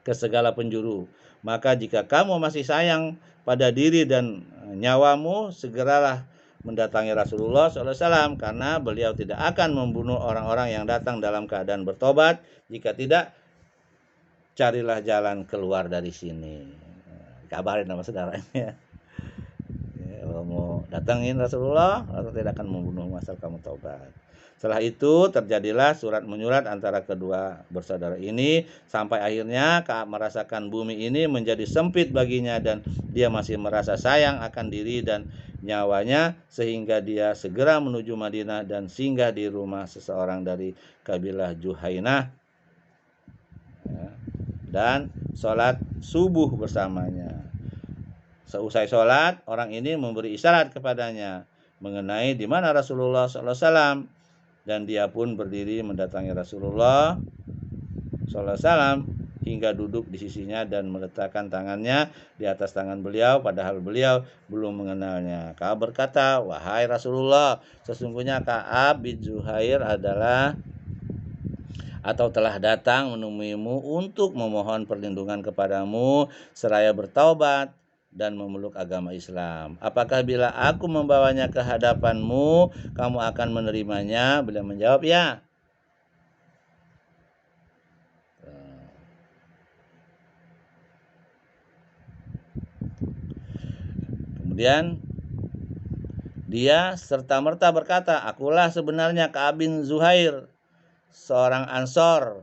ke segala penjuru. Maka jika kamu masih sayang pada diri dan nyawamu, segeralah mendatangi Rasulullah SAW, karena beliau tidak akan membunuh orang-orang yang datang dalam keadaan bertobat. Jika tidak, carilah jalan keluar dari sini. Kabarin sama saudaranya. Kalau mau datangin Rasulullah, Rasul tidak akan membunuhmu asal kamu taubat. Setelah itu terjadilah surat menyurat antara kedua bersaudara ini, sampai akhirnya Ka'ab merasakan bumi ini menjadi sempit baginya dan dia masih merasa sayang akan diri dan nyawanya, sehingga dia segera menuju Madinah dan singgah di rumah seseorang dari kabilah Juhainah dan sholat subuh bersamanya. Seusai sholat, orang ini memberi isyarat kepadanya mengenai di mana Rasulullah SAW, dan dia pun berdiri mendatangi Rasulullah SAW hingga duduk di sisinya dan meletakkan tangannya di atas tangan beliau, padahal beliau belum mengenalnya. Ka'ab berkata, "Wahai Rasulullah, sesungguhnya Ka'ab bin Zuhair telah datang menemuimu untuk memohon perlindungan kepadamu seraya bertaubat dan memeluk agama Islam. Apakah bila aku membawanya ke hadapanmu, kamu akan menerimanya?" Beliau menjawab, "Ya." Kemudian Dia serta-merta berkata, "Akulah sebenarnya Ka'ab bin Zuhair, seorang Ansor."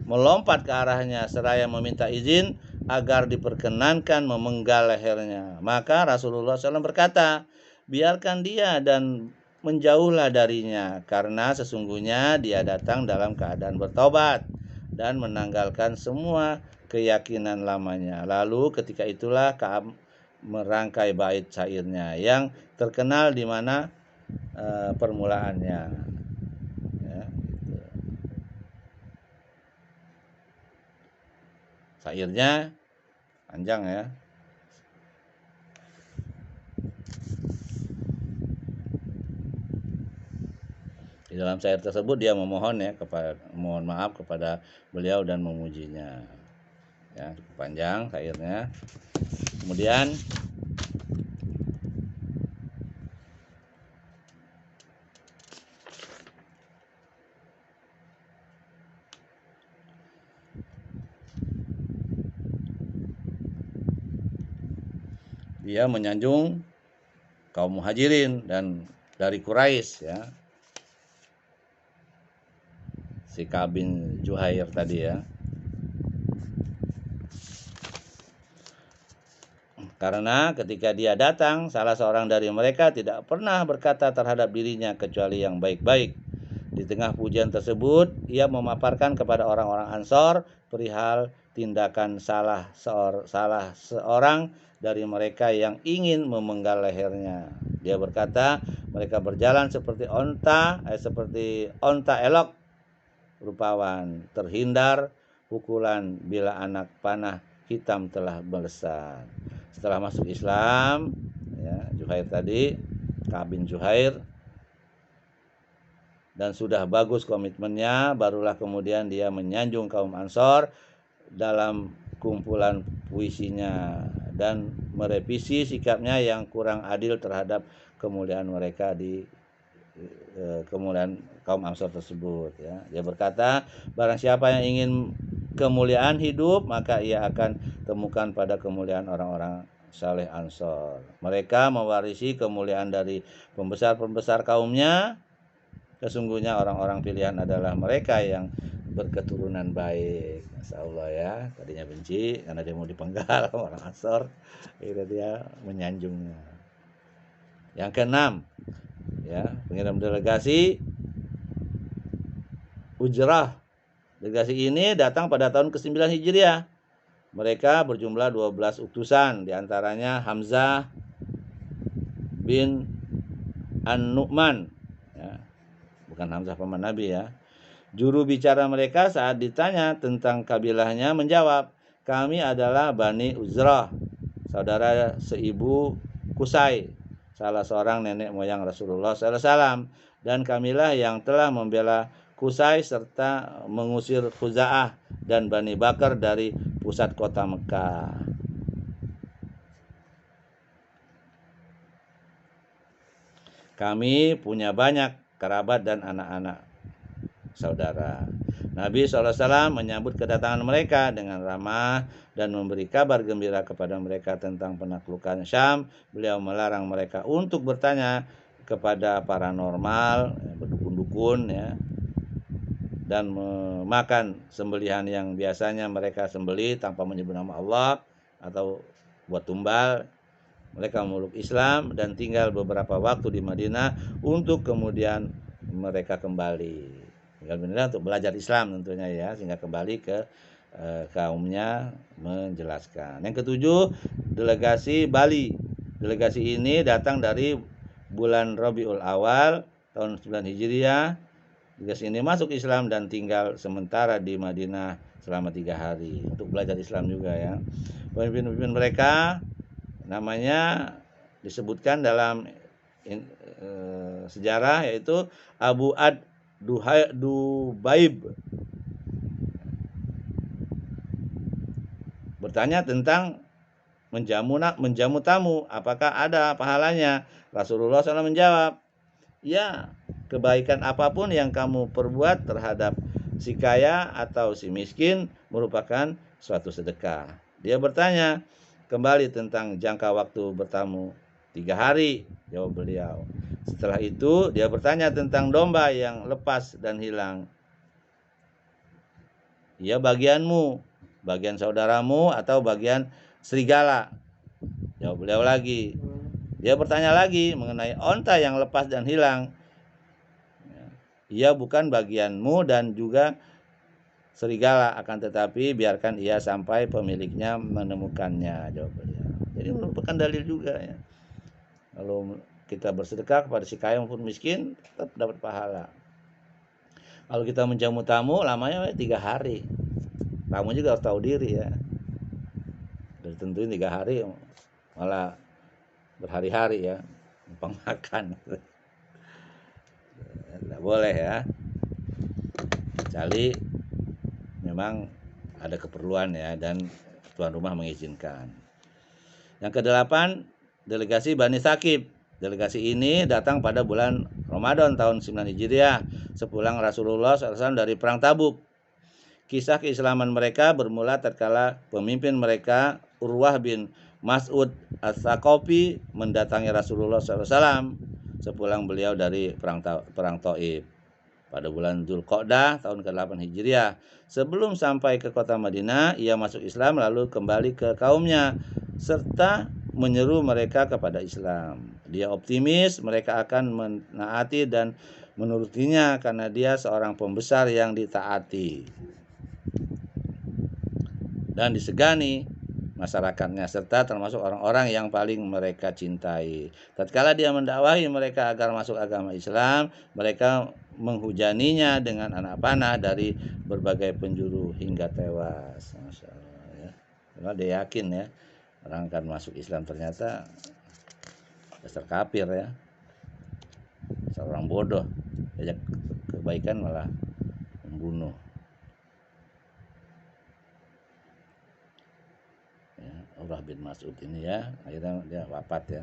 Melompat ke arahnya seraya meminta izin agar diperkenankan memenggal lehernya. Maka Rasulullah SAW berkata, "Biarkan dia dan menjauhlah darinya, karena sesungguhnya dia datang dalam keadaan bertobat dan menanggalkan semua keyakinan lamanya." Lalu ketika itulah Ka'ab merangkai bait syairnya yang terkenal di mana permulaannya. Ya, gitu. Syairnya panjang ya. Di dalam syair tersebut dia memohon mohon maaf kepada beliau dan memujinya. Ya, cukup panjang syairnya. Kemudian dia menyanjung kaum muhajirin dan dari Quraisy ya. Si Ka'ab bin Zuhair tadi ya. Karena ketika dia datang, salah seorang dari mereka tidak pernah berkata terhadap dirinya kecuali yang baik-baik. Di tengah pujian tersebut, ia memaparkan kepada orang-orang Ansor perihal tindakan salah seorang dari mereka yang ingin memenggal lehernya. Dia berkata, mereka berjalan seperti onta elok rupawan, terhindar pukulan bila anak panah hitam telah melesat. Setelah masuk Islam, ya, Zuhair tadi, Ka'ab bin Zuhair, dan sudah bagus komitmennya, barulah kemudian dia menyanjung kaum Ansor dalam kumpulan puisinya dan merevisi sikapnya yang kurang adil terhadap kemuliaan mereka di kemuliaan kaum Ansor tersebut ya. Dia berkata, barang siapa yang ingin kemuliaan hidup, maka ia akan temukan pada kemuliaan orang-orang saleh Ansor. Mereka mewarisi kemuliaan dari pembesar-pembesar kaumnya. Sesungguhnya orang-orang pilihan adalah mereka yang berketurunan baik. Masya Allah ya. Tadinya benci karena dia mau dipenggal orang Ansor. Itu dia menyanjungnya. Yang keenam, ya, pengirim delegasi Ujrah. Delegasi ini datang pada tahun ke-9 Hijriah. Mereka berjumlah 12 utusan, diantaranya Hamzah bin An-Nu'man, ya, bukan Hamzah paman Nabi ya. Juru bicara mereka saat ditanya tentang kabilahnya menjawab, "Kami adalah Bani Uzrah, saudara seibu Kusai, salah seorang nenek moyang Rasulullah SAW, dan kamilah yang telah membela Kusai serta mengusir Khuza'ah dan Bani Bakar dari pusat kota Mekah." Kami punya banyak kerabat dan anak-anak saudara. Nabi SAW menyambut kedatangan mereka dengan ramah dan memberi kabar gembira kepada mereka tentang penaklukan Syam. Beliau melarang mereka untuk bertanya kepada paranormal, berdukun-dukun ya, dan memakan sembelihan yang biasanya mereka sembelih tanpa menyebut nama Allah atau buat tumbal. Mereka memeluk Islam dan tinggal beberapa waktu di Madinah untuk kemudian mereka kembali untuk belajar Islam tentunya ya, sehingga kembali ke kaumnya menjelaskan. Yang ketujuh, delegasi Bali. Delegasi ini datang dari bulan Rabiul Awal tahun 9 Hijriah. Delegasi ini masuk Islam dan tinggal sementara di Madinah selama 3 hari untuk belajar Islam juga ya. Pemimpin-pemimpin mereka namanya disebutkan dalam sejarah, yaitu Abu Dubaib. Bertanya tentang menjamu tamu, apakah ada pahalanya? Rasulullah SAW menjawab, ya, kebaikan apapun yang kamu perbuat terhadap si kaya atau si miskin merupakan suatu sedekah. Dia bertanya kembali tentang jangka waktu bertamu 3 hari, jawab beliau. Setelah itu dia bertanya tentang domba yang lepas dan hilang. Ya, bagianmu, bagian saudaramu atau bagian serigala? Jawab beliau lagi. Dia bertanya lagi mengenai onta yang lepas dan hilang. Ia bukan bagianmu dan juga serigala, akan tetapi biarkan ia sampai pemiliknya menemukannya, jawab beliau. Jadi merupakan dalil juga ya. Kalau kita bersedekah kepada si kaya maupun miskin, tetap dapat pahala. Kalau kita menjamu tamu, lamanya 3 hari. Tamu juga harus tahu diri ya. Udah ditentuin 3 hari, malah berhari-hari ya, numpang makan. Tidak boleh ya. Kecuali memang ada keperluan ya, dan tuan rumah mengizinkan. Yang ke-8, delegasi Bani Thaqif. Delegasi ini datang pada bulan Ramadan tahun 9 Hijriah, sepulang Rasulullah SAW dari perang Tabuk. Kisah keislaman mereka bermula tatkala pemimpin mereka Urwah bin Mas'ud As-Saqafi mendatangi Rasulullah SAW sepulang beliau dari perang Thaif pada bulan Dzulqa'dah tahun ke-8 Hijriah. Sebelum sampai ke kota Madinah, ia masuk Islam lalu kembali ke kaumnya serta menyeru mereka kepada Islam. Dia optimis mereka akan menaati dan menurutinya karena dia seorang pembesar yang ditaati dan disegani masyarakatnya, serta termasuk orang-orang yang paling mereka cintai. Tatkala dia mendakwahi mereka agar masuk agama Islam, mereka menghujaninya dengan anak panah dari berbagai penjuru hingga tewas. Masya Allah ya. Karena dia yakin ya, orang akan masuk Islam, ternyata dasar kafir ya, seorang bodoh, ajak kebaikan malah membunuh. Urwah bin Mas'ud ini ya, akhirnya dia wafat ya.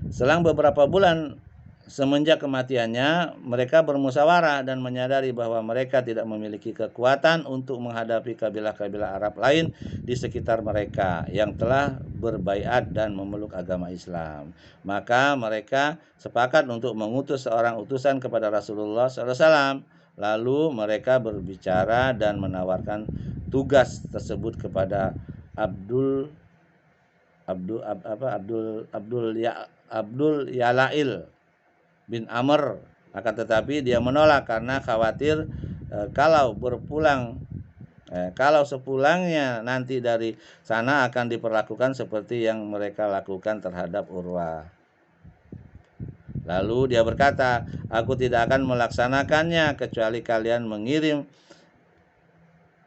Selang beberapa bulan semenjak kematiannya, mereka bermusyawarah dan menyadari bahwa mereka tidak memiliki kekuatan untuk menghadapi kabilah-kabilah Arab lain di sekitar mereka yang telah berbaiat dan memeluk agama Islam. Maka mereka sepakat untuk mengutus seorang utusan kepada Rasulullah SAW. Lalu mereka berbicara dan menawarkan tugas tersebut kepada Abdul Yalail bin Amr, akan tetapi dia menolak karena khawatir kalau sepulangnya nanti dari sana akan diperlakukan seperti yang mereka lakukan terhadap Urwah. Lalu dia berkata, aku tidak akan melaksanakannya kecuali kalian mengirim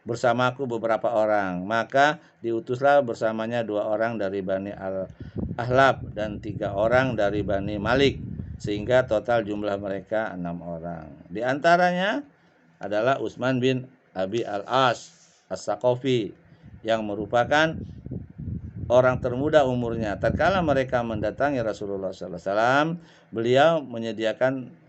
bersamaku beberapa orang. Maka diutuslah bersamanya 2 orang dari Bani Al-Ahlab dan 3 orang dari Bani Malik, sehingga total jumlah mereka 6 orang. Di antaranya adalah Utsman bin Abi Al-As As-Saqafi yang merupakan orang termuda umurnya. Tatkala mereka mendatangi Rasulullah SAW, beliau menyediakan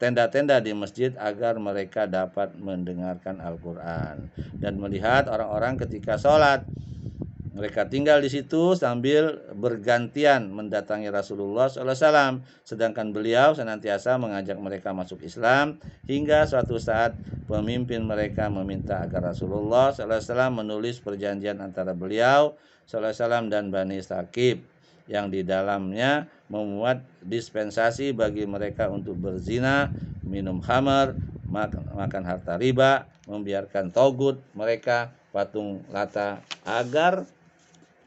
tenda-tenda di masjid agar mereka dapat mendengarkan Al-Quran dan melihat orang-orang ketika sholat. Mereka tinggal di situ sambil bergantian mendatangi Rasulullah SAW, sedangkan beliau senantiasa mengajak mereka masuk Islam, hingga suatu saat pemimpin mereka meminta agar Rasulullah SAW menulis perjanjian antara beliau SAW dan Bani Thaqif yang di dalamnya memuat dispensasi bagi mereka untuk berzina, minum khamar, makan harta riba, membiarkan togut mereka, patung Lata, agar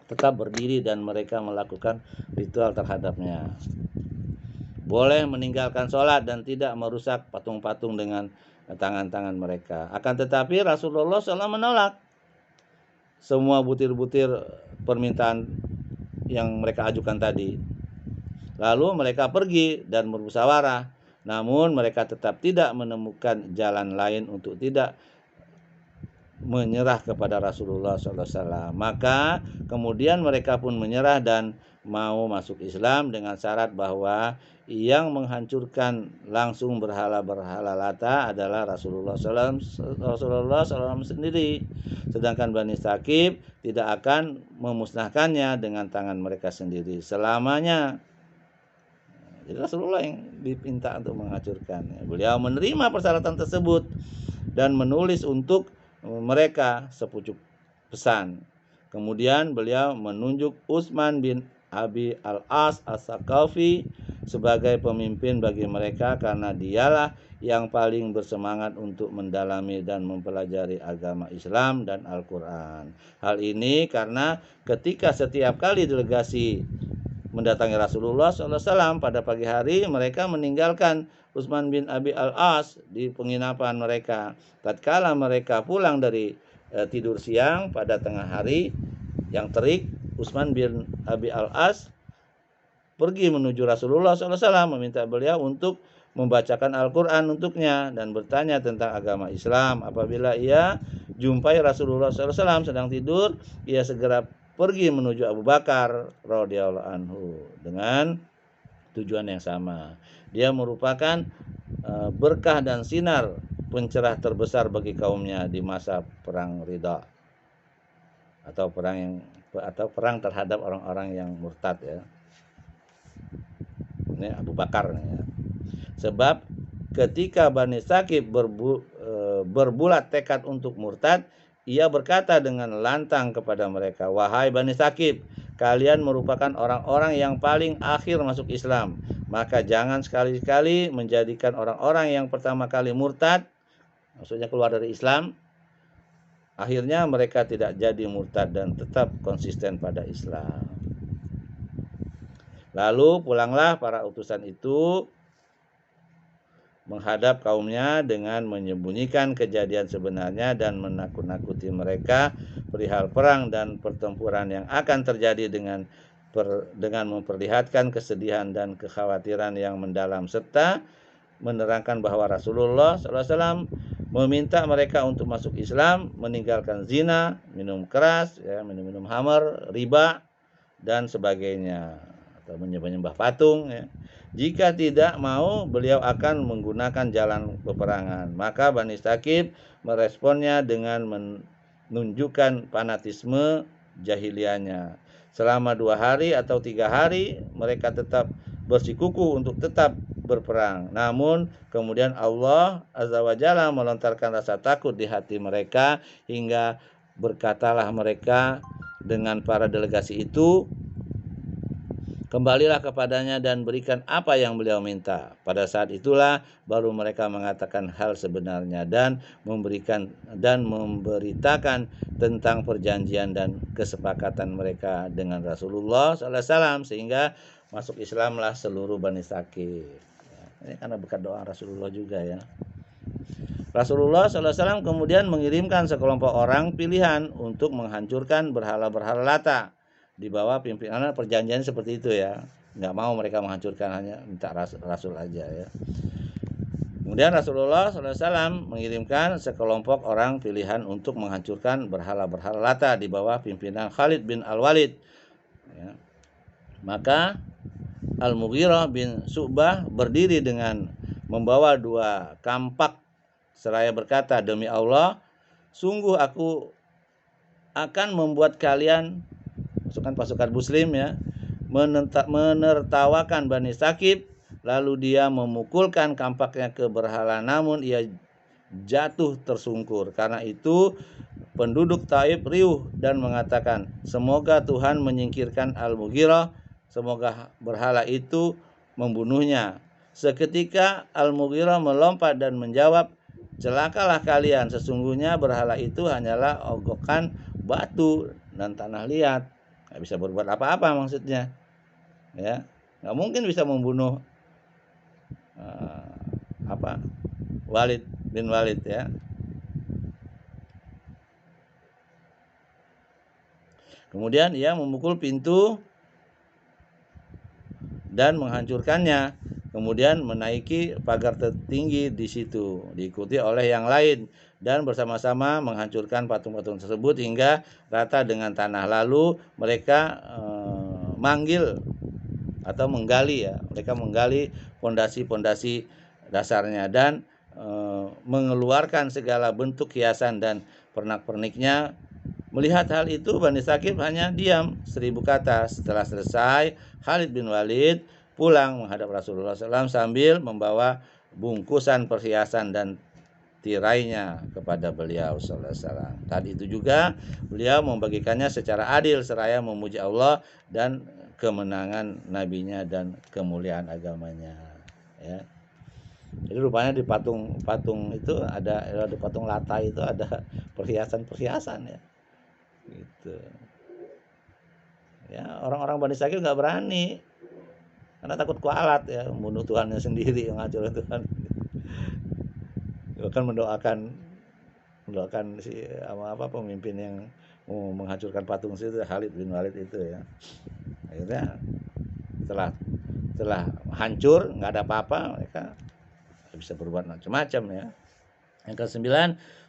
tetap berdiri dan mereka melakukan ritual terhadapnya. Boleh meninggalkan sholat dan tidak merusak patung-patung dengan tangan-tangan mereka. Akan tetapi Rasulullah SAW menolak semua butir-butir permintaan yang mereka ajukan tadi. Lalu mereka pergi dan bermusyawarah, namun mereka tetap tidak menemukan jalan lain untuk tidak menyerah kepada Rasulullah SAW. Maka kemudian mereka pun menyerah dan mau masuk Islam dengan syarat bahwa yang menghancurkan langsung berhala-berhala Lata adalah Rasulullah SAW sendiri. Sedangkan Bani Saqif tidak akan memusnahkannya dengan tangan mereka sendiri selamanya. Jadi Rasulullah yang diminta untuk menghancurkan. Beliau menerima persyaratan tersebut dan menulis untuk mereka sepucuk pesan. Kemudian beliau menunjuk Utsman bin Abi al-As as-Saqafi sebagai pemimpin bagi mereka karena dialah yang paling bersemangat untuk mendalami dan mempelajari agama Islam dan Al-Quran. Hal ini karena ketika setiap kali delegasi mendatangi Rasulullah SAW pada pagi hari, mereka meninggalkan Utsman bin Abi al-As di penginapan mereka. Tatkala mereka pulang dari tidur siang pada tengah hari yang terik, Utsman bin Abi al-As pergi menuju Rasulullah SAW meminta beliau untuk membacakan Al-Quran untuknya dan bertanya tentang agama Islam. Apabila ia jumpai Rasulullah SAW sedang tidur, ia segera pergi menuju Abu Bakar radhiyallahu anhu dengan tujuan yang sama. Dia merupakan berkah dan sinar pencerah terbesar bagi kaumnya di masa perang Ridha atau perang terhadap orang-orang yang murtad ya. Ini Abu Bakar ya. Sebab ketika Bani Saqif berbulat tekad untuk murtad, ia berkata dengan lantang kepada mereka, "Wahai Bani Saqif, kalian merupakan orang-orang yang paling akhir masuk Islam. Maka jangan sekali-kali menjadikan orang-orang yang pertama kali murtad, maksudnya keluar dari Islam, akhirnya mereka tidak jadi murtad dan tetap konsisten pada Islam." Lalu pulanglah para utusan itu menghadap kaumnya dengan menyembunyikan kejadian sebenarnya dan menakut-nakuti mereka perihal perang dan pertempuran yang akan terjadi dengan memperlihatkan kesedihan dan kekhawatiran yang mendalam serta menerangkan bahwa Rasulullah SAW meminta mereka untuk masuk Islam, meninggalkan zina, minum keras, ya, minum khamar, riba dan sebagainya, atau menyembah patung ya. Jika tidak mau, beliau akan menggunakan jalan peperangan. Maka Bani Saqif meresponnya dengan menunjukkan fanatisme jahiliyahnya. Selama 2 hari atau 3 hari, mereka tetap bersikukuh untuk tetap berperang. Namun, kemudian Allah Azza wa Jalla melontarkan rasa takut di hati mereka, hingga berkatalah mereka dengan para delegasi itu, "Kembalilah kepadanya dan berikan apa yang beliau minta." Pada saat itulah baru mereka mengatakan hal sebenarnya dan memberitakan tentang perjanjian dan kesepakatan mereka dengan Rasulullah SAW, sehingga masuk Islamlah seluruh Bani Saqif. Ini karena berkat doa Rasulullah juga ya. Rasulullah SAW kemudian mengirimkan sekelompok orang pilihan untuk menghancurkan berhala-berhala Lata. Di bawah pimpinan perjanjian seperti itu ya. Nggak mau mereka menghancurkan, hanya minta Rasul aja ya. Kemudian Rasulullah SAW mengirimkan sekelompok orang pilihan untuk menghancurkan berhala-berhala Lata di bawah pimpinan Khalid bin Al-Walid ya. Maka Al-Mughirah bin Syu'bah berdiri dengan membawa 2 kampak seraya berkata, "Demi Allah, sungguh aku akan membuat kalian," pasukan muslim ya, menertawakan Bani Saqif. Lalu dia memukulkan kampaknya ke berhala, namun ia jatuh tersungkur. Karena itu penduduk Taif riuh dan mengatakan, "Semoga Tuhan menyingkirkan Al-Mughirah, semoga berhala itu membunuhnya." Seketika Al-Mughirah melompat dan menjawab, "Celakalah kalian, sesungguhnya berhala itu hanyalah ogokan batu dan tanah liat. Nggak bisa berbuat apa-apa," maksudnya ya, nggak mungkin bisa membunuh Walid bin Walid ya. Kemudian ia memukul pintu dan menghancurkannya. kemudian menaiki pagar tertinggi di situ, diikuti oleh yang lain, dan bersama-sama menghancurkan patung-patung tersebut hingga rata dengan tanah. Lalu mereka manggil atau menggali, ya, mereka menggali pondasi-pondasi dasarnya dan mengeluarkan segala bentuk hiasan dan pernak-perniknya. Melihat hal itu, Bani Saqif hanya diam 1000 kata. Setelah selesai, Khalid bin Walid pulang menghadap Rasulullah SAW sambil membawa bungkusan perhiasan dan tirainya kepada beliau SAW. Tadi itu juga beliau membagikannya secara adil seraya memuji Allah dan kemenangan nabinya dan kemuliaan agamanya, ya. Jadi rupanya di patung itu ada di patung Lata itu ada perhiasan-perhiasan, ya. Gitu. Ya, orang-orang Bani Saqif nggak berani karena takut kualat, ya, membunuh Tuhannya sendiri, menghancurkan Tuhan. Bahkan mendoakan si pemimpin yang mau menghancurkan patung itu, Khalid bin Walid itu, ya. Akhirnya setelah hancur nggak ada apa-apa, mereka bisa berbuat macam-macam, ya. Yang ke-9,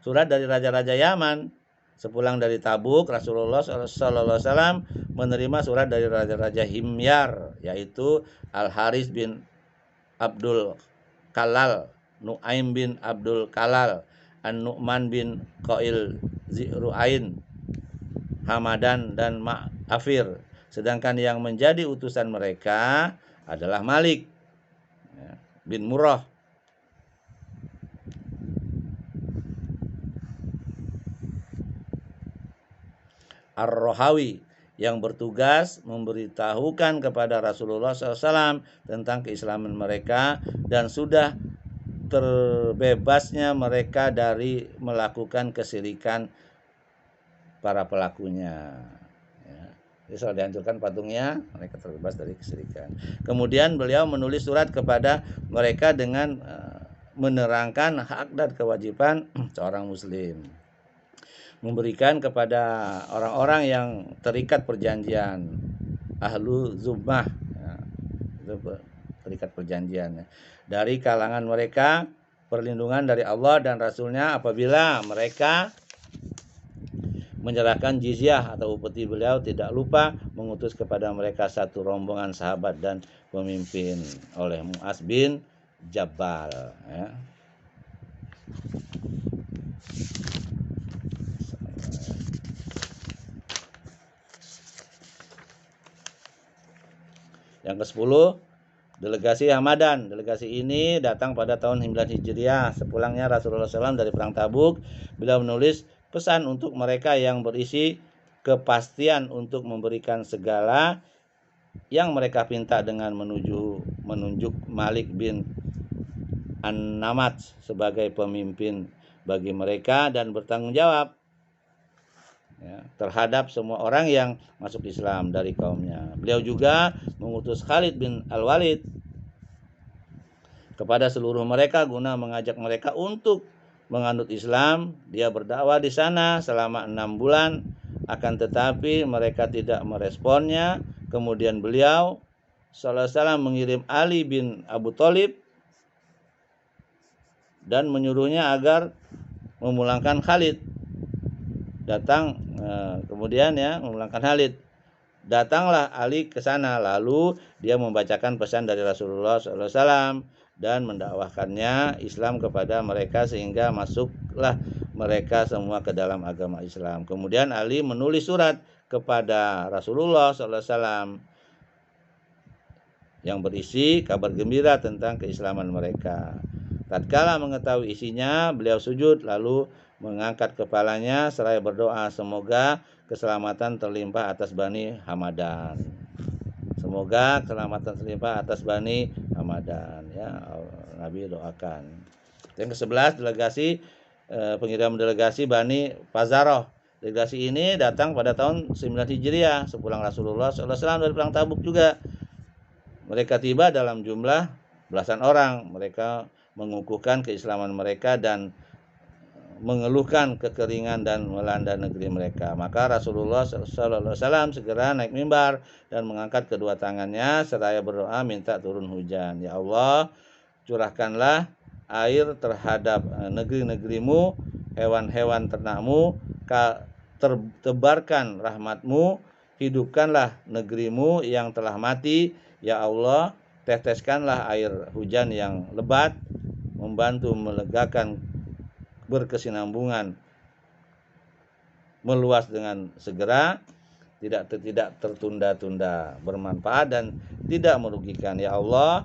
surat dari raja-raja Yaman. Sepulang dari Tabuk, Rasulullah SAW menerima surat dari raja-raja Himyar, yaitu Al-Haris bin Abdul Kalal, Nu'aim bin Abdul Kalal, An-Nu'man bin Qail Zi'ru'ain, Hamadan dan Ma'afir. Sedangkan yang menjadi utusan mereka adalah Malik bin Murrah, Ar-Rohawi, yang bertugas memberitahukan kepada Rasulullah SAW tentang keislaman mereka dan sudah terbebasnya mereka dari melakukan kesyirikan para pelakunya. Jadi setelah dihancurkan patungnya, mereka terbebas dari kesyirikan. Kemudian beliau menulis surat kepada mereka dengan menerangkan hak dan kewajiban seorang muslim, memberikan kepada orang-orang yang terikat perjanjian, ahlu zummah, ya, itu terikat perjanjian, ya, dari kalangan mereka perlindungan dari Allah dan Rasulnya apabila mereka menyerahkan jizyah atau upeti. Beliau tidak lupa mengutus kepada mereka satu rombongan sahabat dan pemimpin oleh Mu'az bin Jabal, ya. Yang ke-10, delegasi Hamadan. Delegasi ini datang pada tahun 9 Hijriah. Sepulangnya Rasulullah SAW dari perang Tabuk, beliau menulis pesan untuk mereka yang berisi kepastian untuk memberikan segala yang mereka pinta dengan menunjuk Malik bin An-Namat sebagai pemimpin bagi mereka dan bertanggung jawab, ya, terhadap semua orang yang masuk Islam dari kaumnya. Beliau juga mengutus Khalid bin Al-Walid kepada seluruh mereka guna mengajak mereka untuk menganut Islam. Dia berdakwah di sana selama 6 bulan, akan tetapi mereka tidak meresponnya. Kemudian beliau sallallahu alaihi wasallam mengirim Ali bin Abu Thalib dan menyuruhnya agar memulangkan Khalid. Memulangkan Khalid. Datanglah Ali ke sana, lalu dia membacakan pesan dari Rasulullah SAW dan mendakwahkannya Islam kepada mereka sehingga masuklah mereka semua ke dalam agama Islam. Kemudian Ali menulis surat kepada Rasulullah SAW yang berisi kabar gembira tentang keislaman mereka. Tatkala mengetahui isinya, beliau sujud lalu mengangkat kepalanya seraya berdoa semoga keselamatan terlimpah atas Bani Hamadan. Semoga keselamatan terlimpah atas Bani Hamadan, ya, Nabi doakan. Yang ke-11, pengiriman delegasi Bani Fazarah. Delegasi ini datang pada tahun 9 Hijriah, sepulang Rasulullah SAW dari perang Tabuk juga. Mereka tiba dalam jumlah belasan orang. Mereka mengukuhkan keislaman mereka dan mengeluhkan kekeringan dan melanda negeri mereka. Maka Rasulullah SAW segera naik mimbar dan mengangkat kedua tangannya seraya berdoa minta turun hujan. Ya Allah, curahkanlah air terhadap negeri-negerimu, hewan-hewan ternakmu, tebarkan rahmatmu, hidupkanlah negerimu yang telah mati. Ya Allah, teteskanlah air hujan yang lebat, membantu melegakan berkesinambungan, meluas dengan segera, tidak tertunda-tunda, bermanfaat dan tidak merugikan. Ya Allah,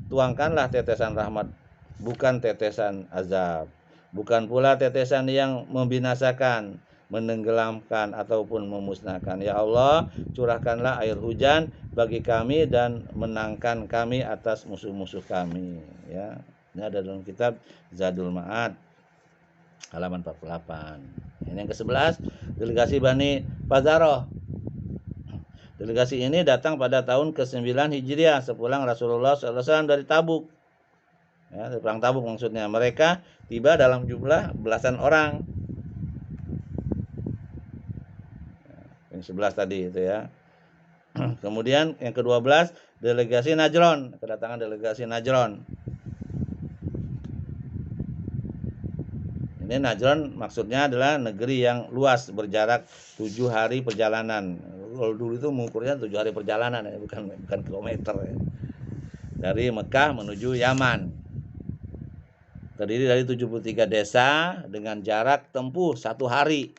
tuangkanlah tetesan rahmat, bukan tetesan azab, bukan pula tetesan yang membinasakan, menenggelamkan ataupun memusnahkan. Ya Allah, curahkanlah air hujan bagi kami dan menangkan kami atas musuh-musuh kami. Ya, ini ada dalam kitab Zadul Ma'ad halaman 48. Ini yang ke-11, delegasi Bani Fazaroh. Delegasi ini datang pada tahun ke-9 Hijriah sepulang Rasulullah SAW dari Tabuk. Ya, perang Tabuk maksudnya. Mereka tiba dalam jumlah belasan orang. Yang 11 tadi itu ya. Kemudian yang ke-12 delegasi Najron, kedatangan delegasi Najron. Ini Najron maksudnya adalah negeri yang luas berjarak 7 hari perjalanan. Kalau dulu itu mengukurnya 7 hari perjalanan ya, bukan kilometer ya. Dari Mekah menuju Yaman. Terdiri dari 73 desa dengan jarak tempuh 1 hari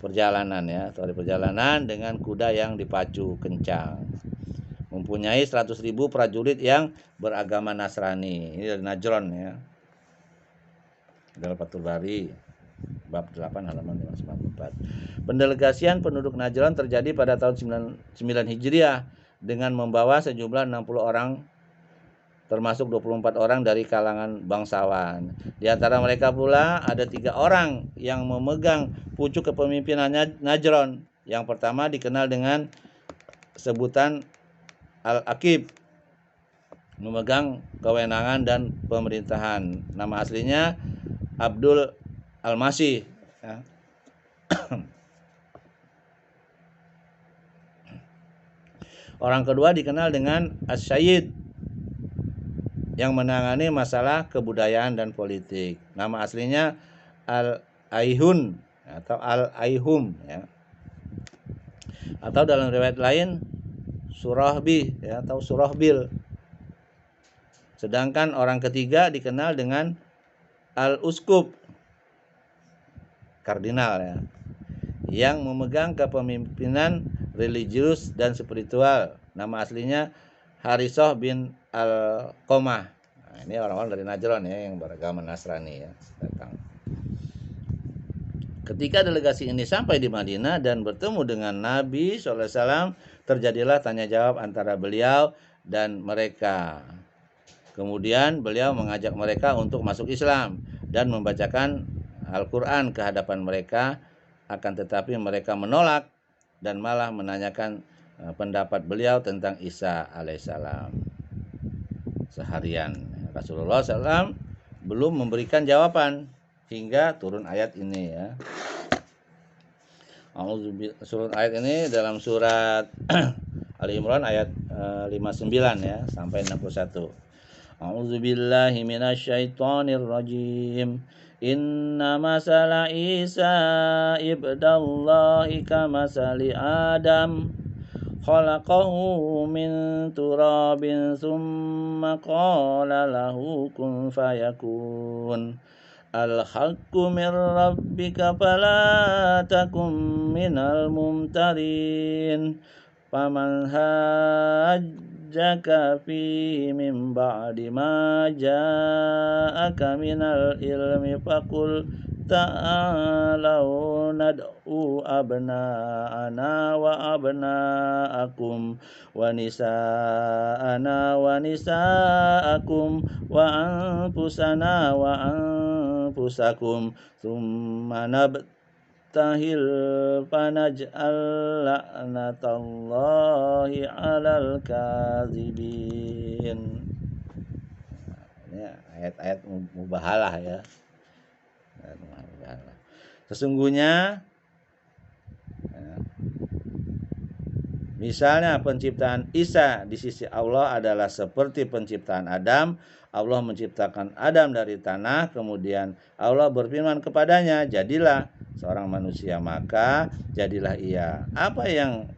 perjalanan ya, perjalanan dengan kuda yang dipacu kencang. Mempunyai 100.000 prajurit yang beragama Nasrani. Ini dari Najron ya. Dalam Fathul Bari bab 8 halaman 594. Pendelegasian penduduk Najran terjadi pada tahun 9 Hijriah dengan membawa sejumlah 60 orang termasuk 24 orang dari kalangan bangsawan. Di antara mereka pula ada 3 orang yang memegang pucuk kepemimpinan Najran. Yang pertama dikenal dengan sebutan Al-Aqib, memegang kewenangan dan pemerintahan. Nama aslinya Abdul Al-Masih ya. Orang kedua dikenal dengan As-Sayyid yang menangani masalah kebudayaan dan politik. Nama aslinya Al-Aihun atau Al-Aihum ya. Atau dalam riwayat lain Surahbi ya, atau Surahbil. Sedangkan orang ketiga dikenal dengan Al-Uskup, kardinal ya, yang memegang kepemimpinan religius dan spiritual. Nama aslinya Harisoh bin Al-Qomah. Nah, ini orang-orang dari Najran ya yang beragama Nasrani ya datang. Ketika delegasi ini sampai di Madinah dan bertemu dengan Nabi SAW, terjadilah tanya jawab antara beliau dan mereka. Kemudian beliau mengajak mereka untuk masuk Islam dan membacakan Al-Quran ke hadapan mereka, akan tetapi mereka menolak dan malah menanyakan pendapat beliau tentang Isa alaihissalam. Seharian Rasulullah SAW belum memberikan jawaban hingga turun ayat ini ya. Surat ayat ini dalam surat Ali Imran ayat 59 ya sampai 61. A'udzu billahi minasyaitonir rajim. Inna masala Isa ibdallahi kamasali Adam. Khalaqahu min turabin thumma qala lahu kun fayakun. Al-haqqu min rabbika fala takum minal mumtarin. Faman hajjaka fihi min ba'di ma ja'aka minal ilmi faqul ta'alau nad'u abna'ana wa abna'akum wa nisa'ana wa nisa'akum wa anfusana wa anfusakum thumma nabtahil fanaj'al la'natallahi 'alal kadzibin. Ini ayat-ayat mubahalah ya. Sesungguhnya misalnya penciptaan Isa di sisi Allah adalah seperti penciptaan Adam. Allah menciptakan Adam dari tanah, kemudian Allah berfirman kepadanya, jadilah seorang manusia, maka jadilah ia. Apa yang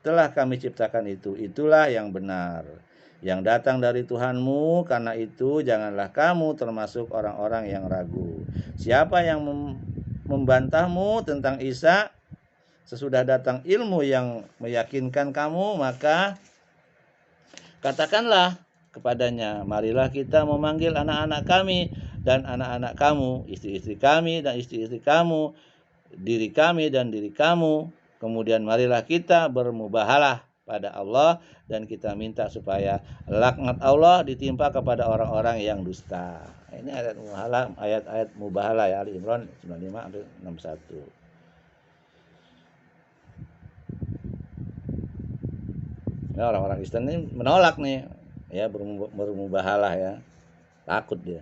telah kami ciptakan itu, itulah yang benar, yang datang dari Tuhanmu. Karena itu janganlah kamu termasuk orang-orang yang ragu. Siapa yang membantahmu tentang Isa sesudah datang ilmu yang meyakinkan kamu, maka katakanlah kepadanya, marilah kita memanggil anak-anak kami dan anak-anak kamu, istri-istri kami dan istri-istri kamu, diri kami dan diri kamu. Kemudian marilah kita bermubahalah pada Allah dan kita minta supaya laknat Allah ditimpa kepada orang-orang yang dusta. Ini ayat mubahalah, ayat-ayat mubahalah ya, Ali Imran 95-61. Ya, orang-orang Kristen ini menolak nih, ya, bermubahalah ya, takut dia.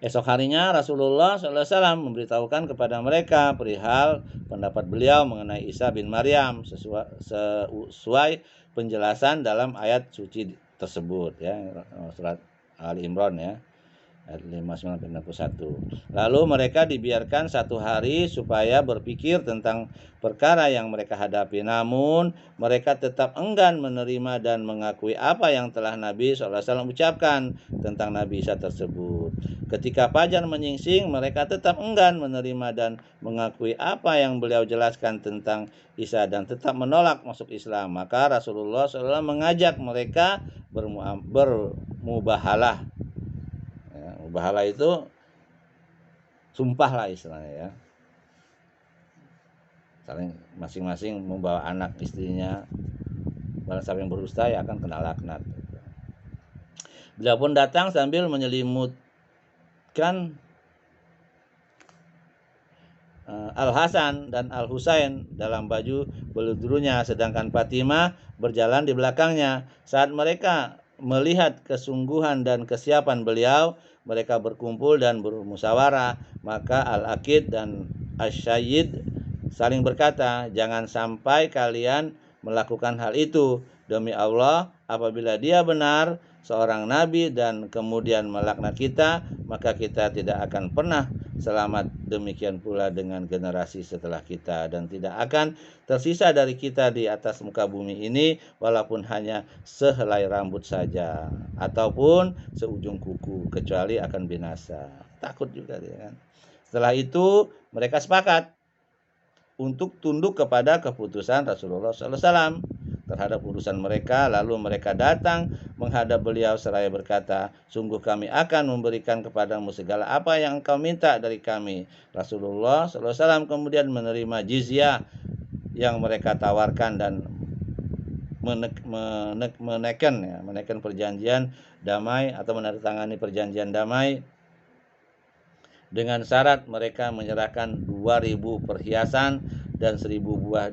Esok harinya Rasulullah SAW memberitahukan kepada mereka perihal pendapat beliau mengenai Isa bin Maryam sesuai penjelasan dalam ayat suci tersebut ya, surat Ali Imran ya, ayat 59-61. Lalu mereka dibiarkan 1 hari supaya berpikir tentang perkara yang mereka hadapi. Namun mereka tetap enggan menerima dan mengakui apa yang telah Nabi SAW ucapkan tentang Nabi Isa tersebut. Ketika fajar menyingsing, mereka tetap enggan menerima dan mengakui apa yang beliau jelaskan tentang Isa dan tetap menolak masuk Islam. Maka Rasulullah SAW mengajak mereka bermubahalah. Mubahalah itu sumpah lah istilahnya ya. Saling masing-masing membawa anak istrinya. Barang siapa yang berdusta ya akan kena laknat. Beliau pun datang sambil menyelimutkan Al-Hasan dan Al-Husain dalam baju beludrunya, sedangkan Fatimah berjalan di belakangnya. Saat mereka melihat kesungguhan dan kesiapan beliau, mereka berkumpul dan bermusyawarah. Maka Al-Aqid dan Asy-Syayyid saling berkata, jangan sampai kalian melakukan hal itu. Demi Allah, apabila dia benar seorang nabi dan kemudian melaknat kita, maka kita tidak akan pernah selamat. Demikian pula dengan generasi setelah kita, dan tidak akan tersisa dari kita di atas muka bumi ini walaupun hanya sehelai rambut saja ataupun seujung kuku, kecuali akan binasa. Takut juga dia kan. Setelah itu mereka sepakat untuk tunduk kepada keputusan Rasulullah SAW terhadap urusan mereka. Lalu mereka datang menghadap beliau seraya berkata, sungguh kami akan memberikan kepadamu segala apa yang engkau minta dari kami. Rasulullah SAW kemudian menerima jizyah yang mereka tawarkan dan menaikkan perjanjian damai atau menandatangani perjanjian damai dengan syarat mereka menyerahkan 2.000 perhiasan dan 1.000 buah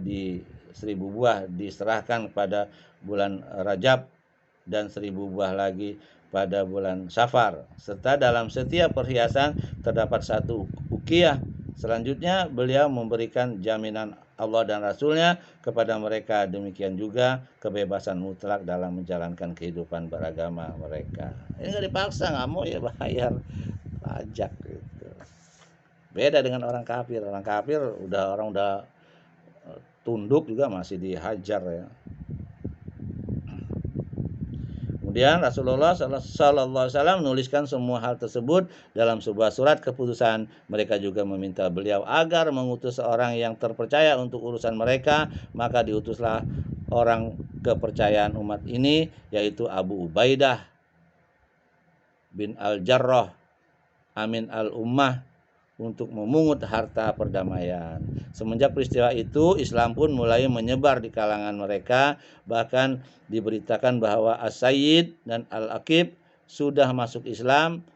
diserahkan pada bulan Rajab dan 1.000 buah lagi pada bulan Safar, serta dalam setiap perhiasan terdapat 1 uqiyah. Selanjutnya beliau memberikan jaminan Allah dan Rasulnya kepada mereka, demikian juga kebebasan mutlak dalam menjalankan kehidupan beragama mereka. Ini nggak dipaksa, nggak mau ya bayar pajak gitu. Beda dengan orang kafir. Orang kafir orang udah tunduk juga masih dihajar ya. Kemudian Rasulullah SAW menuliskan semua hal tersebut dalam sebuah surat keputusan. Mereka juga meminta beliau agar mengutus seorang yang terpercaya untuk urusan mereka. Maka diutuslah orang kepercayaan umat ini, yaitu Abu Ubaidah bin Al-Jarrah Amin Al-Ummah, untuk memungut harta perdamaian. Semenjak peristiwa itu, Islam pun mulai menyebar di kalangan mereka. Bahkan diberitakan bahwa As-Sayyid dan Al-Aqib sudah masuk Islam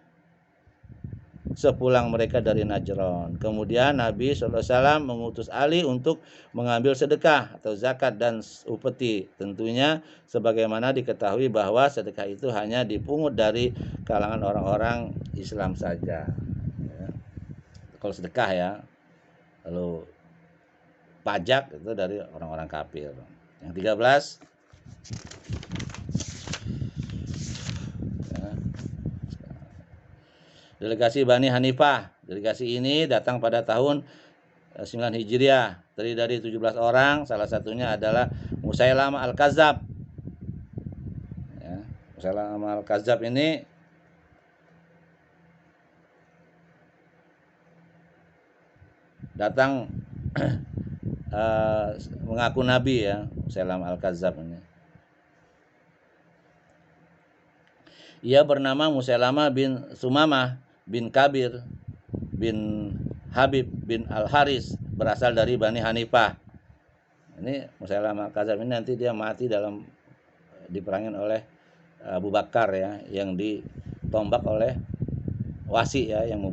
sepulang mereka dari Najran. Kemudian Nabi SAW mengutus Ali untuk mengambil sedekah atau zakat dan upeti. Tentunya sebagaimana diketahui bahwa sedekah itu hanya dipungut dari kalangan orang-orang Islam saja. kalau sedekah ya. Lalu pajak itu dari orang-orang kafir. Yang 13 ya, delegasi Bani Hanifah. Delegasi ini datang pada tahun 9 Hijriah, terdiri dari 17 orang, salah satunya adalah Musailamah Al-Kadzab. Ya, Musailamah Al-Kadzab ini datang mengaku nabi ya, Musailamah Al-Kadzab ini. Ia bernama Musailamah bin Sumamah bin Kabir bin Habib bin Al-Haris, berasal dari Bani Hanifah. Ini Musailamah Al-Kadzab ini nanti dia mati diperangin oleh Abu Bakar ya, yang ditombak oleh Wasi ya, yang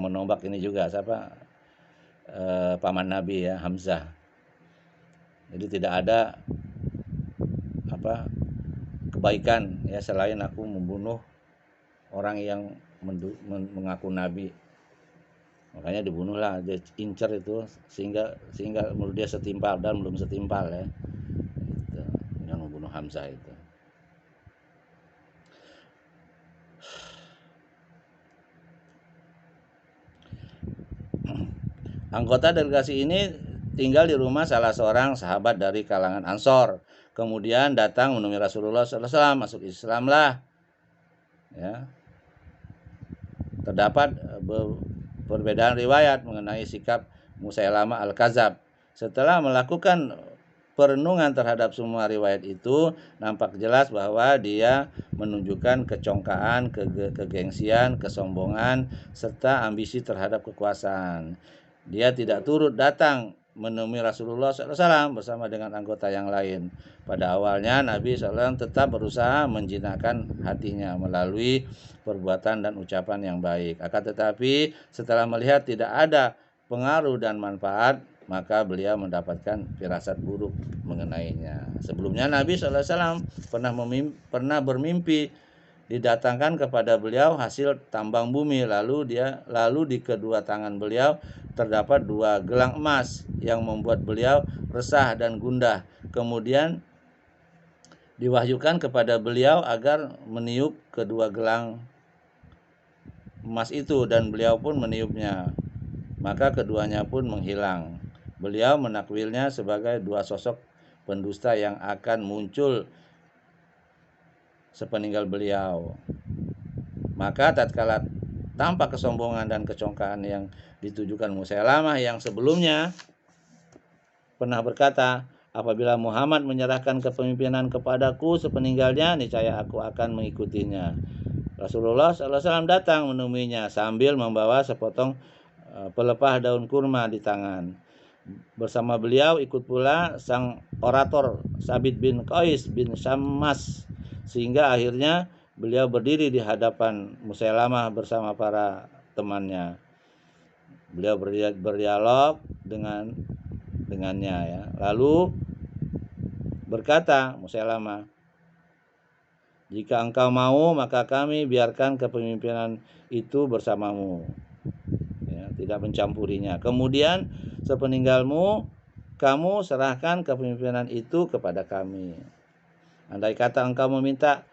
menombak ini juga siapa, paman Nabi ya, Hamzah. Jadi tidak ada kebaikan ya selain aku membunuh orang yang mengaku nabi. Makanya dibunuhlah, dia incer itu sehingga menurut dia setimpal dan belum setimpal ya. Itu, dengan membunuh Hamzah itu. Anggota delegasi ini tinggal di rumah salah seorang sahabat dari kalangan Ansor. Kemudian datang menemui Rasulullah SAW, masuk Islam lah. Ya. Terdapat perbedaan riwayat mengenai sikap Musailamah Al-Kadzab. Setelah melakukan perenungan terhadap semua riwayat itu, nampak jelas bahwa dia menunjukkan kecongkaan, kegengsian, kesombongan, serta ambisi terhadap kekuasaan. Dia tidak turut datang menemui Rasulullah SAW bersama dengan anggota yang lain. Pada awalnya Nabi SAW tetap berusaha menjinakkan hatinya melalui perbuatan dan ucapan yang baik. Akan tetapi setelah melihat tidak ada pengaruh dan manfaat, maka beliau mendapatkan firasat buruk mengenainya. Sebelumnya Nabi SAW pernah bermimpi didatangkan kepada beliau hasil tambang bumi, lalu di kedua tangan beliau terdapat 2 gelang emas yang membuat beliau resah dan gundah. Kemudian diwahyukan kepada beliau agar meniup kedua gelang emas itu, dan beliau pun meniupnya. Maka keduanya pun menghilang. Beliau menakwilnya sebagai 2 sosok pendusta yang akan muncul sepeninggal beliau. Maka tatkala tampak kesombongan dan kecongkaan yang ditujukan Musailamah yang sebelumnya pernah berkata, apabila Muhammad menyerahkan kepemimpinan kepadaku sepeninggalnya, niscaya aku akan mengikutinya. Rasulullah SAW datang menemuinya sambil membawa sepotong pelepah daun kurma di tangan. Bersama beliau ikut pula sang orator Sabit bin Qais bin Syammas, sehingga akhirnya beliau berdiri di hadapan Musailamah bersama para temannya. Beliau berdialog dengannya ya. Lalu berkata Musailamah, jika engkau mau maka kami biarkan kepemimpinan itu bersamamu, ya, tidak mencampurinya. Kemudian sepeninggalmu kamu serahkan kepemimpinan itu kepada kami. Andai kata engkau meminta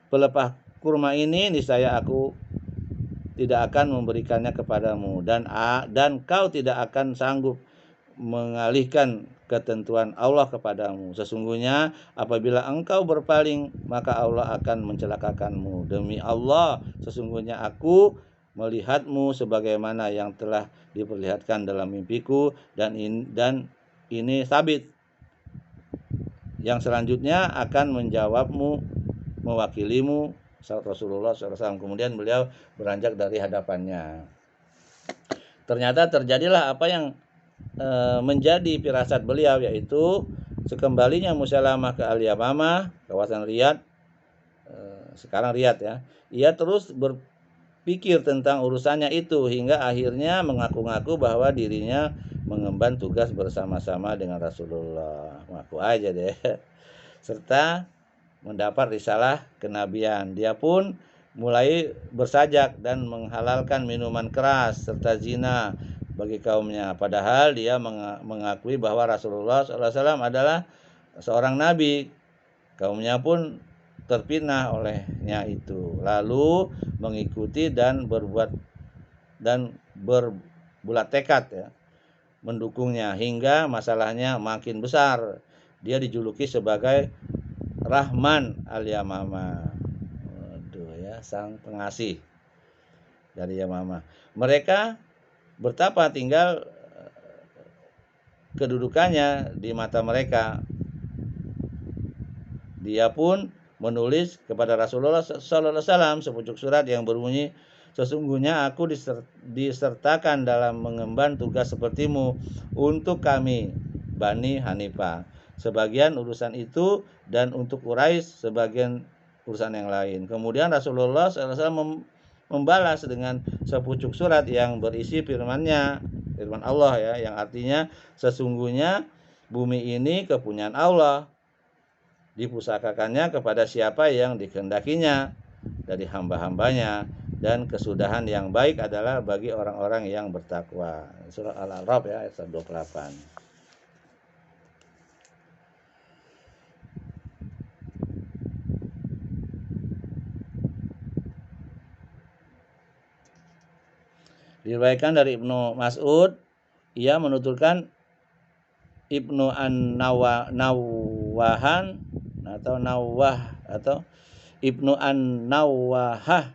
pelepah kurma ini, niscaya aku tidak akan memberikannya kepadamu, dan kau tidak akan sanggup mengalihkan ketentuan Allah kepadamu. Sesungguhnya apabila engkau berpaling, maka Allah akan mencelakakanmu. Demi Allah, sesungguhnya aku melihatmu sebagaimana yang telah diperlihatkan dalam mimpiku, dan ini Sabit yang selanjutnya akan menjawabmu, mewakilimu, Rasulullah SAW. Kemudian beliau beranjak dari hadapannya. Ternyata terjadilah apa yang menjadi firasat beliau, yaitu sekembalinya Musailamah ke Al-Yamamah, kawasan Riyadh, sekarang Riyadh ya, ia terus berpikir tentang urusannya itu hingga akhirnya mengaku-ngaku bahwa dirinya mengemban tugas bersama-sama dengan Rasulullah, ngaku aja deh, serta mendapat risalah kenabian. Dia pun mulai bersajak dan menghalalkan minuman keras serta zina bagi kaumnya. Padahal dia mengakui bahwa Rasulullah SAW adalah seorang nabi. Kaumnya pun terfitnah olehnya itu, lalu mengikuti dan berbulat tekad ya, mendukungnya hingga masalahnya makin besar. Dia dijuluki sebagai Rahman al-Yamamah. Waduh ya, sang pengasih dari Yamamah. Mereka betapa tinggal kedudukannya di mata mereka. Dia pun menulis kepada Rasulullah SAW sepucuk surat yang berbunyi, sesungguhnya aku disertakan dalam mengemban tugas sepertimu untuk kami Bani Hanifah sebagian urusan itu, dan untuk Quraisy sebagian urusan yang lain. Kemudian Rasulullah SAW membalas dengan sepucuk surat yang berisi firman Allah ya, yang artinya sesungguhnya bumi ini kepunyaan Allah, dipusakakannya kepada siapa yang dikehendakinya dari hamba-hambanya, dan kesudahan yang baik adalah bagi orang-orang yang bertakwa. Surah Al-A'raf ya, ayat 28. Diriwayatkan dari Ibnu Mas'ud, ia menuturkan Ibnu An-Nawahan atau Ibnu An-Nawahah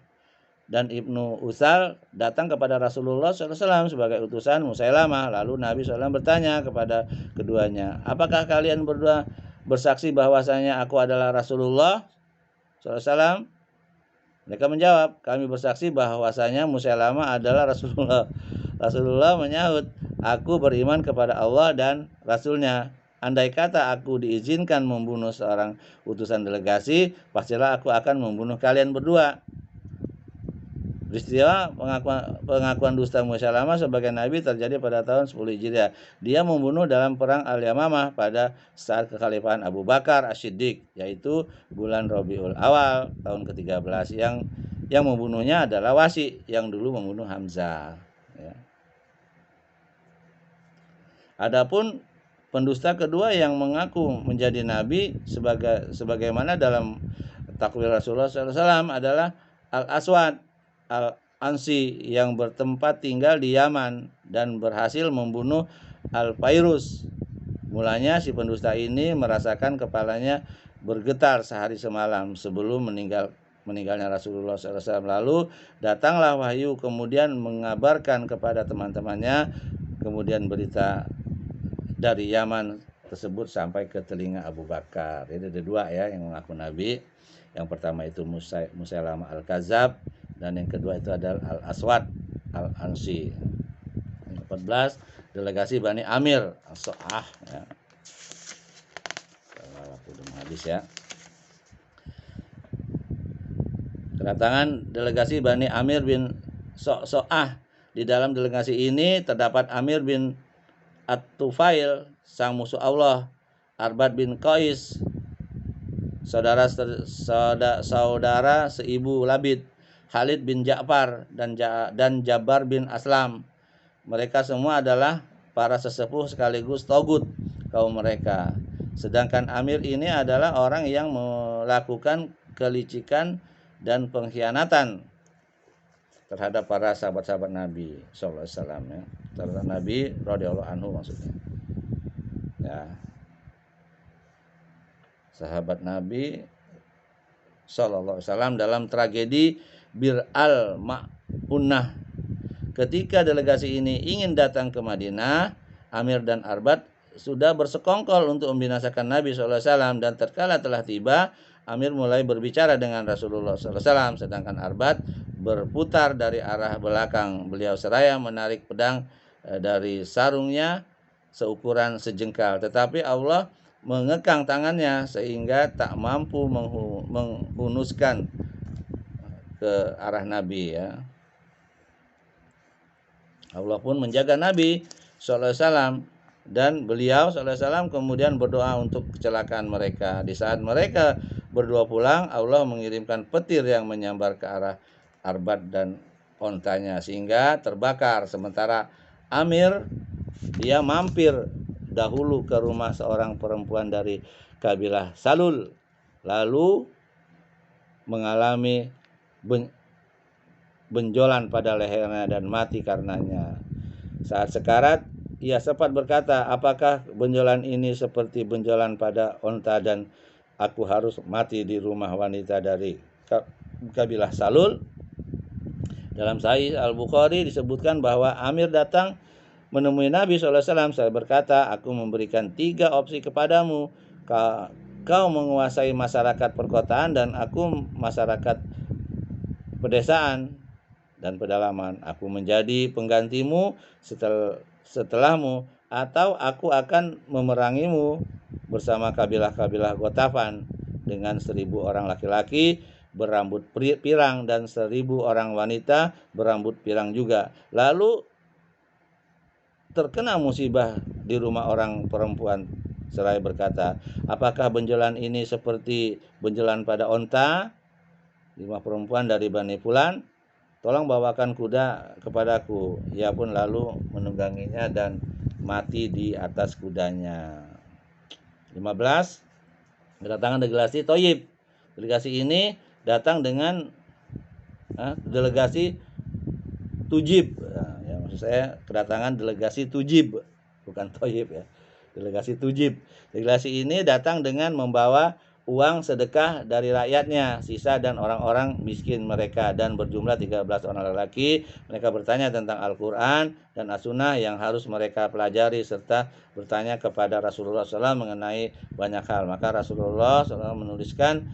dan Ibnu Usal datang kepada Rasulullah SAW sebagai utusan Musailamah. Lalu Nabi SAW bertanya kepada keduanya, apakah kalian berdua bersaksi bahwasanya aku adalah Rasulullah SAW? Mereka menjawab, kami bersaksi bahwasanya Musailamah adalah Rasulullah. Rasulullah menyahut, aku beriman kepada Allah dan Rasulnya. Andai kata aku diizinkan membunuh seorang utusan delegasi, pastilah aku akan membunuh kalian berdua. Peristiwa pengakuan dusta Musailamah sebagai nabi terjadi pada tahun 10 Hijriah. Dia membunuh dalam perang Al-Yamamah pada saat kekhalifahan Abu Bakar As-Siddiq, yaitu bulan Rabiul Awal tahun ke-13. Yang membunuhnya adalah Wasi yang dulu membunuh Hamzah. Ya. Adapun pendusta kedua yang mengaku menjadi nabi sebagaimana dalam takwil Rasulullah SAW adalah Al-Aswad Al-Ansi yang bertempat tinggal di Yaman dan berhasil membunuh Al-Fairuz. Mulanya si pendusta ini merasakan kepalanya bergetar sehari semalam sebelum meninggalnya Rasulullah SAW. Lalu datanglah wahyu kemudian mengabarkan kepada teman-temannya, kemudian berita dari Yaman tersebut sampai ke telinga Abu Bakar. Jadi ada dua ya yang mengaku nabi. Yang pertama itu Musailamah Al-Kadzab, dan yang kedua itu adalah Al-Aswad Al-Ansi. Yang 14, delegasi Bani Amir As-So'ah ya. Waktu udah habis ya. Kedatangan delegasi Bani Amir bin So'ah. Di dalam delegasi ini terdapat Amir bin At-Tufail, sang musuh Allah, Arbad bin Qais, saudara seibu Labid, Khalid bin Ja'far, dan Jabar bin Aslam. Mereka semua adalah para sesepuh sekaligus togut kaum mereka. Sedangkan Amir ini adalah orang yang melakukan kelicikan dan pengkhianatan terhadap para sahabat-sahabat Nabi sallallahu alaihi wasallam ya. Terhadap Nabi radhiyallahu anhu maksudnya. Ya. Sahabat Nabi sallallahu alaihi wasallam dalam tragedi Bir al-Ma'unah. Ketika delegasi ini ingin datang ke Madinah, Amir dan Arbad sudah bersekongkol untuk membinasakan Nabi sallallahu alaihi wasallam, dan tatkala telah tiba, Amir mulai berbicara dengan Rasulullah sallallahu alaihi wasallam, sedangkan Arbad berputar dari arah belakang. Beliau seraya menarik pedang dari sarungnya seukuran sejengkal, tetapi Allah mengekang tangannya sehingga tak mampu menghunuskan ke arah Nabi ya. Allah pun menjaga Nabi sallallahu alaihi wasallam, dan beliau sallallahu alaihi wasallam kemudian berdoa untuk kecelakaan mereka. Di saat mereka berdua pulang, Allah mengirimkan petir yang menyambar ke arah Arbad dan ontanya sehingga terbakar. Sementara Amir dia mampir dahulu ke rumah seorang perempuan dari kabilah Salul, lalu mengalami benjolan pada lehernya dan mati karenanya. Saat sekarat, ia sempat berkata, apakah benjolan ini seperti benjolan pada onta dan aku harus mati di rumah wanita dari kabilah Salul? Dalam Sahih Al-Bukhari disebutkan bahwa Amir datang menemui Nabi SAW. Saya berkata, aku memberikan 3 opsi kepadamu. Kau menguasai masyarakat perkotaan dan aku masyarakat pedesaan dan pedalaman. Aku menjadi penggantimu setelahmu, atau aku akan memerangimu bersama kabilah-kabilah Gotafan dengan 1.000 orang laki-laki berambut pirang dan 1.000 orang wanita berambut pirang juga. Lalu terkena musibah di rumah orang perempuan seraya berkata, apakah benjolan ini seperti benjolan pada onta? 5 perempuan dari Bani Fulan, tolong bawakan kuda kepadaku. Ia pun lalu menungganginya dan mati di atas kudanya. 15. Kedatangan delegasi Thayyib. Delegasi ini datang dengan delegasi Tujib. Ya, maksud saya kedatangan delegasi Tujib, bukan Thayyib ya. Delegasi Tujib. Delegasi ini datang dengan membawa uang sedekah dari rakyatnya, sisa dan orang-orang miskin mereka, dan berjumlah 13 orang lelaki. Mereka bertanya tentang Al-Quran dan As-Sunnah yang harus mereka pelajari, serta bertanya kepada Rasulullah SAW mengenai banyak hal. Maka Rasulullah SAW menuliskan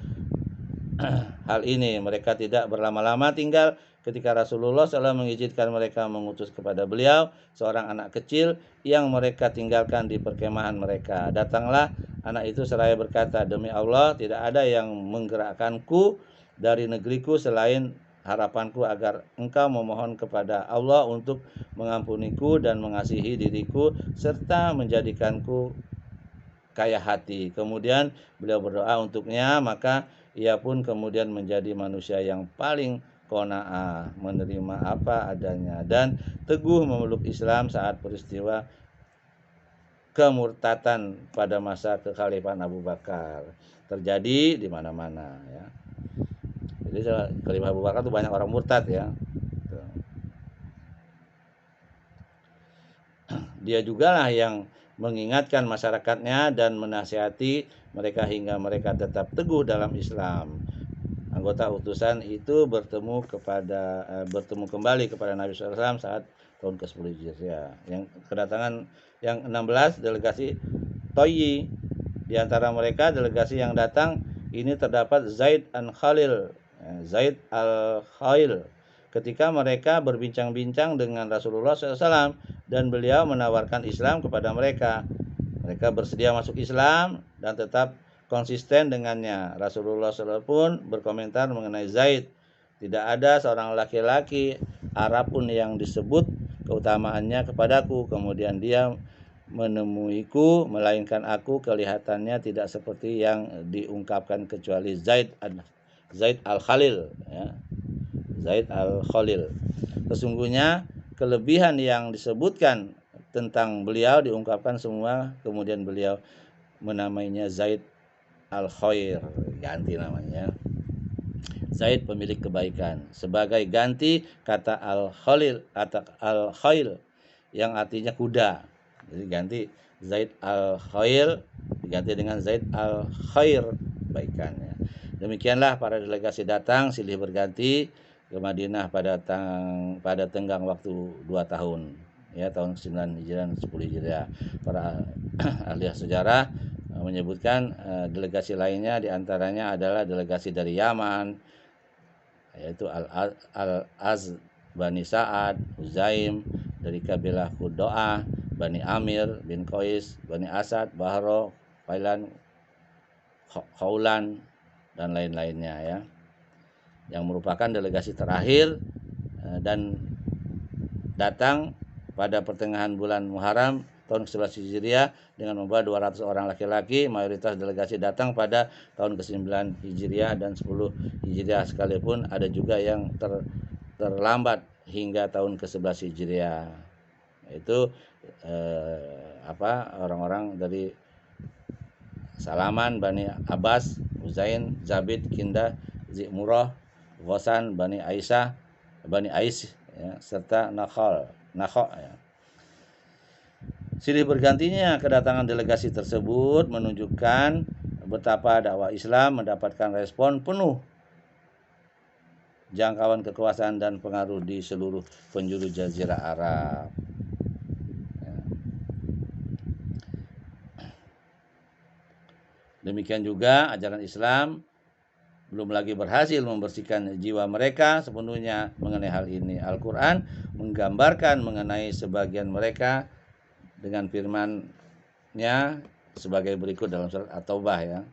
hal ini. Mereka tidak berlama-lama tinggal ketika Rasulullah SAW mengizinkan mereka mengutus kepada beliau seorang anak kecil yang mereka tinggalkan di perkemahan mereka. Datanglah anak itu seraya berkata, demi Allah tidak ada yang menggerakkanku dari negeriku selain harapanku agar engkau memohon kepada Allah untuk mengampuniku dan mengasihi diriku serta menjadikanku kaya hati. Kemudian beliau berdoa untuknya, maka ia pun kemudian menjadi manusia yang paling qanaah, menerima apa adanya dan teguh memeluk Islam saat peristiwa kemurtatan pada masa kekhalifahan Abu Bakar terjadi di mana-mana ya. Jadi Khalifah Abu Bakar itu banyak orang murtad ya. Dia jugalah yang mengingatkan masyarakatnya dan menasihati mereka hingga mereka tetap teguh dalam Islam. Anggota utusan itu bertemu kembali kepada Nabi SAW saat tahun ke-10 Hijriah. Yang kedatangan yang 16 delegasi Toyi. Di antara mereka delegasi yang datang ini terdapat Zaid al-Khail. Ketika mereka berbincang-bincang dengan Rasulullah SAW dan beliau menawarkan Islam kepada mereka. Mereka bersedia masuk Islam dan tetap konsisten dengannya. Rasulullah SAW pun berkomentar mengenai Zaid. Tidak ada seorang laki-laki Arab pun yang disebut keutamaannya kepadaku. Kemudian dia menemuiku, melainkan aku kelihatannya tidak seperti yang diungkapkan kecuali Zaid al-Khalil ya. Zaid al-Khalil. Sesungguhnya kelebihan yang disebutkan tentang beliau diungkapkan semua, kemudian beliau menamainya Zaid al-Khair, ganti namanya. Zaid pemilik kebaikan. Sebagai ganti kata al-Khail yang artinya kuda. Jadi ganti Zaid al-Khair diganti dengan Zaid al-Khair kebaikannya. Demikianlah para delegasi datang silih berganti ke Madinah pada tenggang waktu 2 tahun ya, tahun 9 Hijriah 10 Hijriah. Para ahli sejarah menyebutkan delegasi lainnya diantaranya adalah delegasi dari Yaman, yaitu Al-Az Bani Sa'ad, Huzaim dari kabilah Khuddo'ah, Bani Amir bin Qais, Bani Asad, Bahro, Failan, Khaulan dan lain-lainnya ya, yang merupakan delegasi terakhir dan datang pada pertengahan bulan Muharram tahun ke-11 Hijriah dengan membawa 200 orang laki-laki. Mayoritas delegasi datang pada tahun ke-9 Hijriah dan 10 Hijriah, sekalipun ada juga yang terlambat hingga tahun ke-11 Hijriah. Itu orang-orang dari Salaman, Bani Abbas, Uzain, Zabid, Kinda, Zimurah, Ghosan, Bani Aisyah, Bani Ais, ya, serta Nakho, ya. Silih bergantinya kedatangan delegasi tersebut menunjukkan betapa dakwah Islam mendapatkan respon penuh jangkauan kekuasaan dan pengaruh di seluruh penjuru Jazirah Arab. Demikian juga ajaran Islam belum lagi berhasil membersihkan jiwa mereka sepenuhnya mengenai hal ini. Al-Quran menggambarkan mengenai sebagian mereka dengan firman-Nya sebagai berikut dalam surat At-Taubah, ya.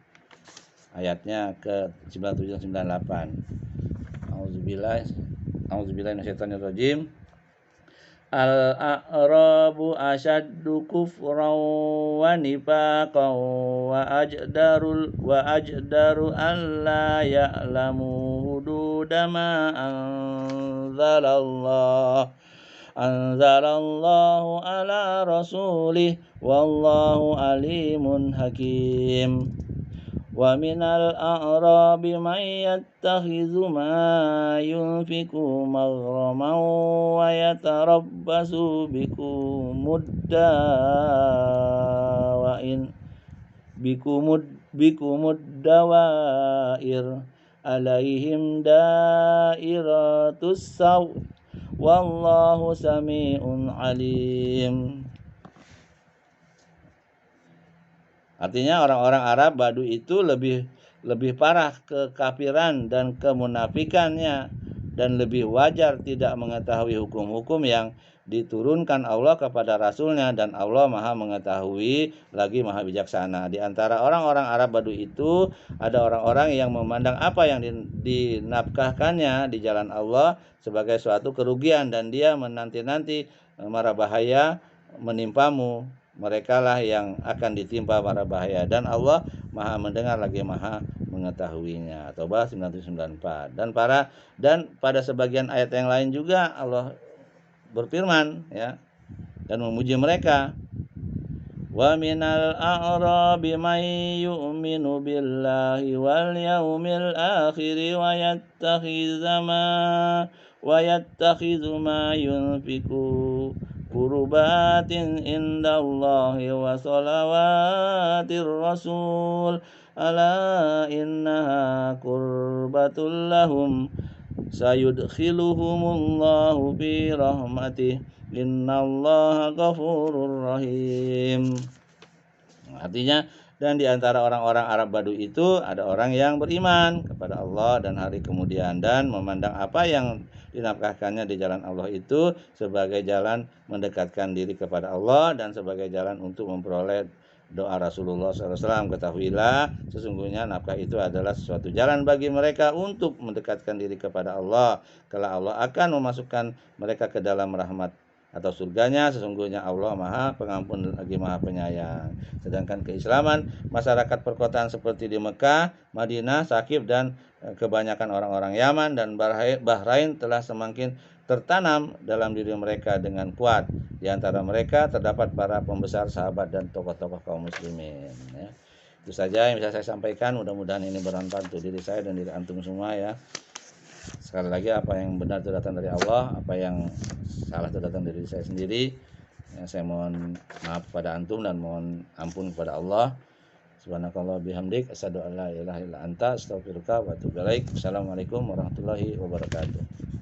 Ayatnya ke 97 98. A'udzubillahi minasyaitonirrajim. Al-a'rabu asyaddu kufran wa nifaqan wa ajdaru an la ya'lamu hududa ma anzalallahu ala rasulih wallahu alimun hakim. Wa minal a'rabi man yattakhidhu ma yunfiqu maghraman wa yatarabbasu bikumud dawair alaihim dairatus saw wallahu sami'un alim. Artinya orang-orang Arab Badu itu lebih parah kekafiran dan kemunafikannya, dan lebih wajar tidak mengetahui hukum-hukum yang diturunkan Allah kepada Rasulnya, dan Allah Maha mengetahui lagi Maha bijaksana. Di antara orang-orang Arab Badu itu ada orang-orang yang memandang apa yang dinafkahkannya di jalan Allah sebagai suatu kerugian, dan dia menanti-nanti mara bahaya menimpamu. Mereka lah yang akan ditimpa mara bahaya, dan Allah Maha mendengar lagi Maha mengetahuinya. Taubah 994. Dan pada sebagian ayat yang lain juga Allah berfirman, ya, dan memuji mereka. Wa minal a'rabi man yu'minu billahi wal yawmil akhir wa yattakhidhu ma yunfiqu qurbatin indallahi wa salawatir rasul ala innaha qurbatul lahum sayudkhiluhumullahu fi rahmatih innallaha ghafurur rahim. Artinya, dan di antara orang-orang Arab Badu itu ada orang yang beriman kepada Allah dan hari kemudian, dan memandang apa yang dinafkahkannya di jalan Allah itu sebagai jalan mendekatkan diri kepada Allah dan sebagai jalan untuk memperoleh doa Rasulullah SAW. Ketahuilah, sesungguhnya nafkah itu adalah sesuatu jalan bagi mereka untuk mendekatkan diri kepada Allah. Kalau Allah akan memasukkan mereka ke dalam rahmat atau surganya, sesungguhnya Allah Maha Pengampun lagi Maha Penyayang. Sedangkan keislaman masyarakat perkotaan seperti di Mekah, Madinah, Sakif, dan kebanyakan orang-orang Yaman dan Bahrain telah semakin tertanam dalam diri mereka dengan kuat. Di antara mereka terdapat para pembesar, sahabat, dan tokoh-tokoh kaum muslimin, ya. Itu saja yang bisa saya sampaikan. Mudah-mudahan ini bermanfaat untuk diri saya dan diri antum semua, ya. Sekali lagi, apa yang benar itu datang dari Allah, apa yang salah itu datang dari saya sendiri, ya. Saya mohon maaf kepada antum dan mohon ampun kepada Allah. Subhanakallah bihamdik, asyhadu an la ilaha illa anta, astaghfiruka wa atubu ilaik. Assalamualaikum warahmatullahi wabarakatuh.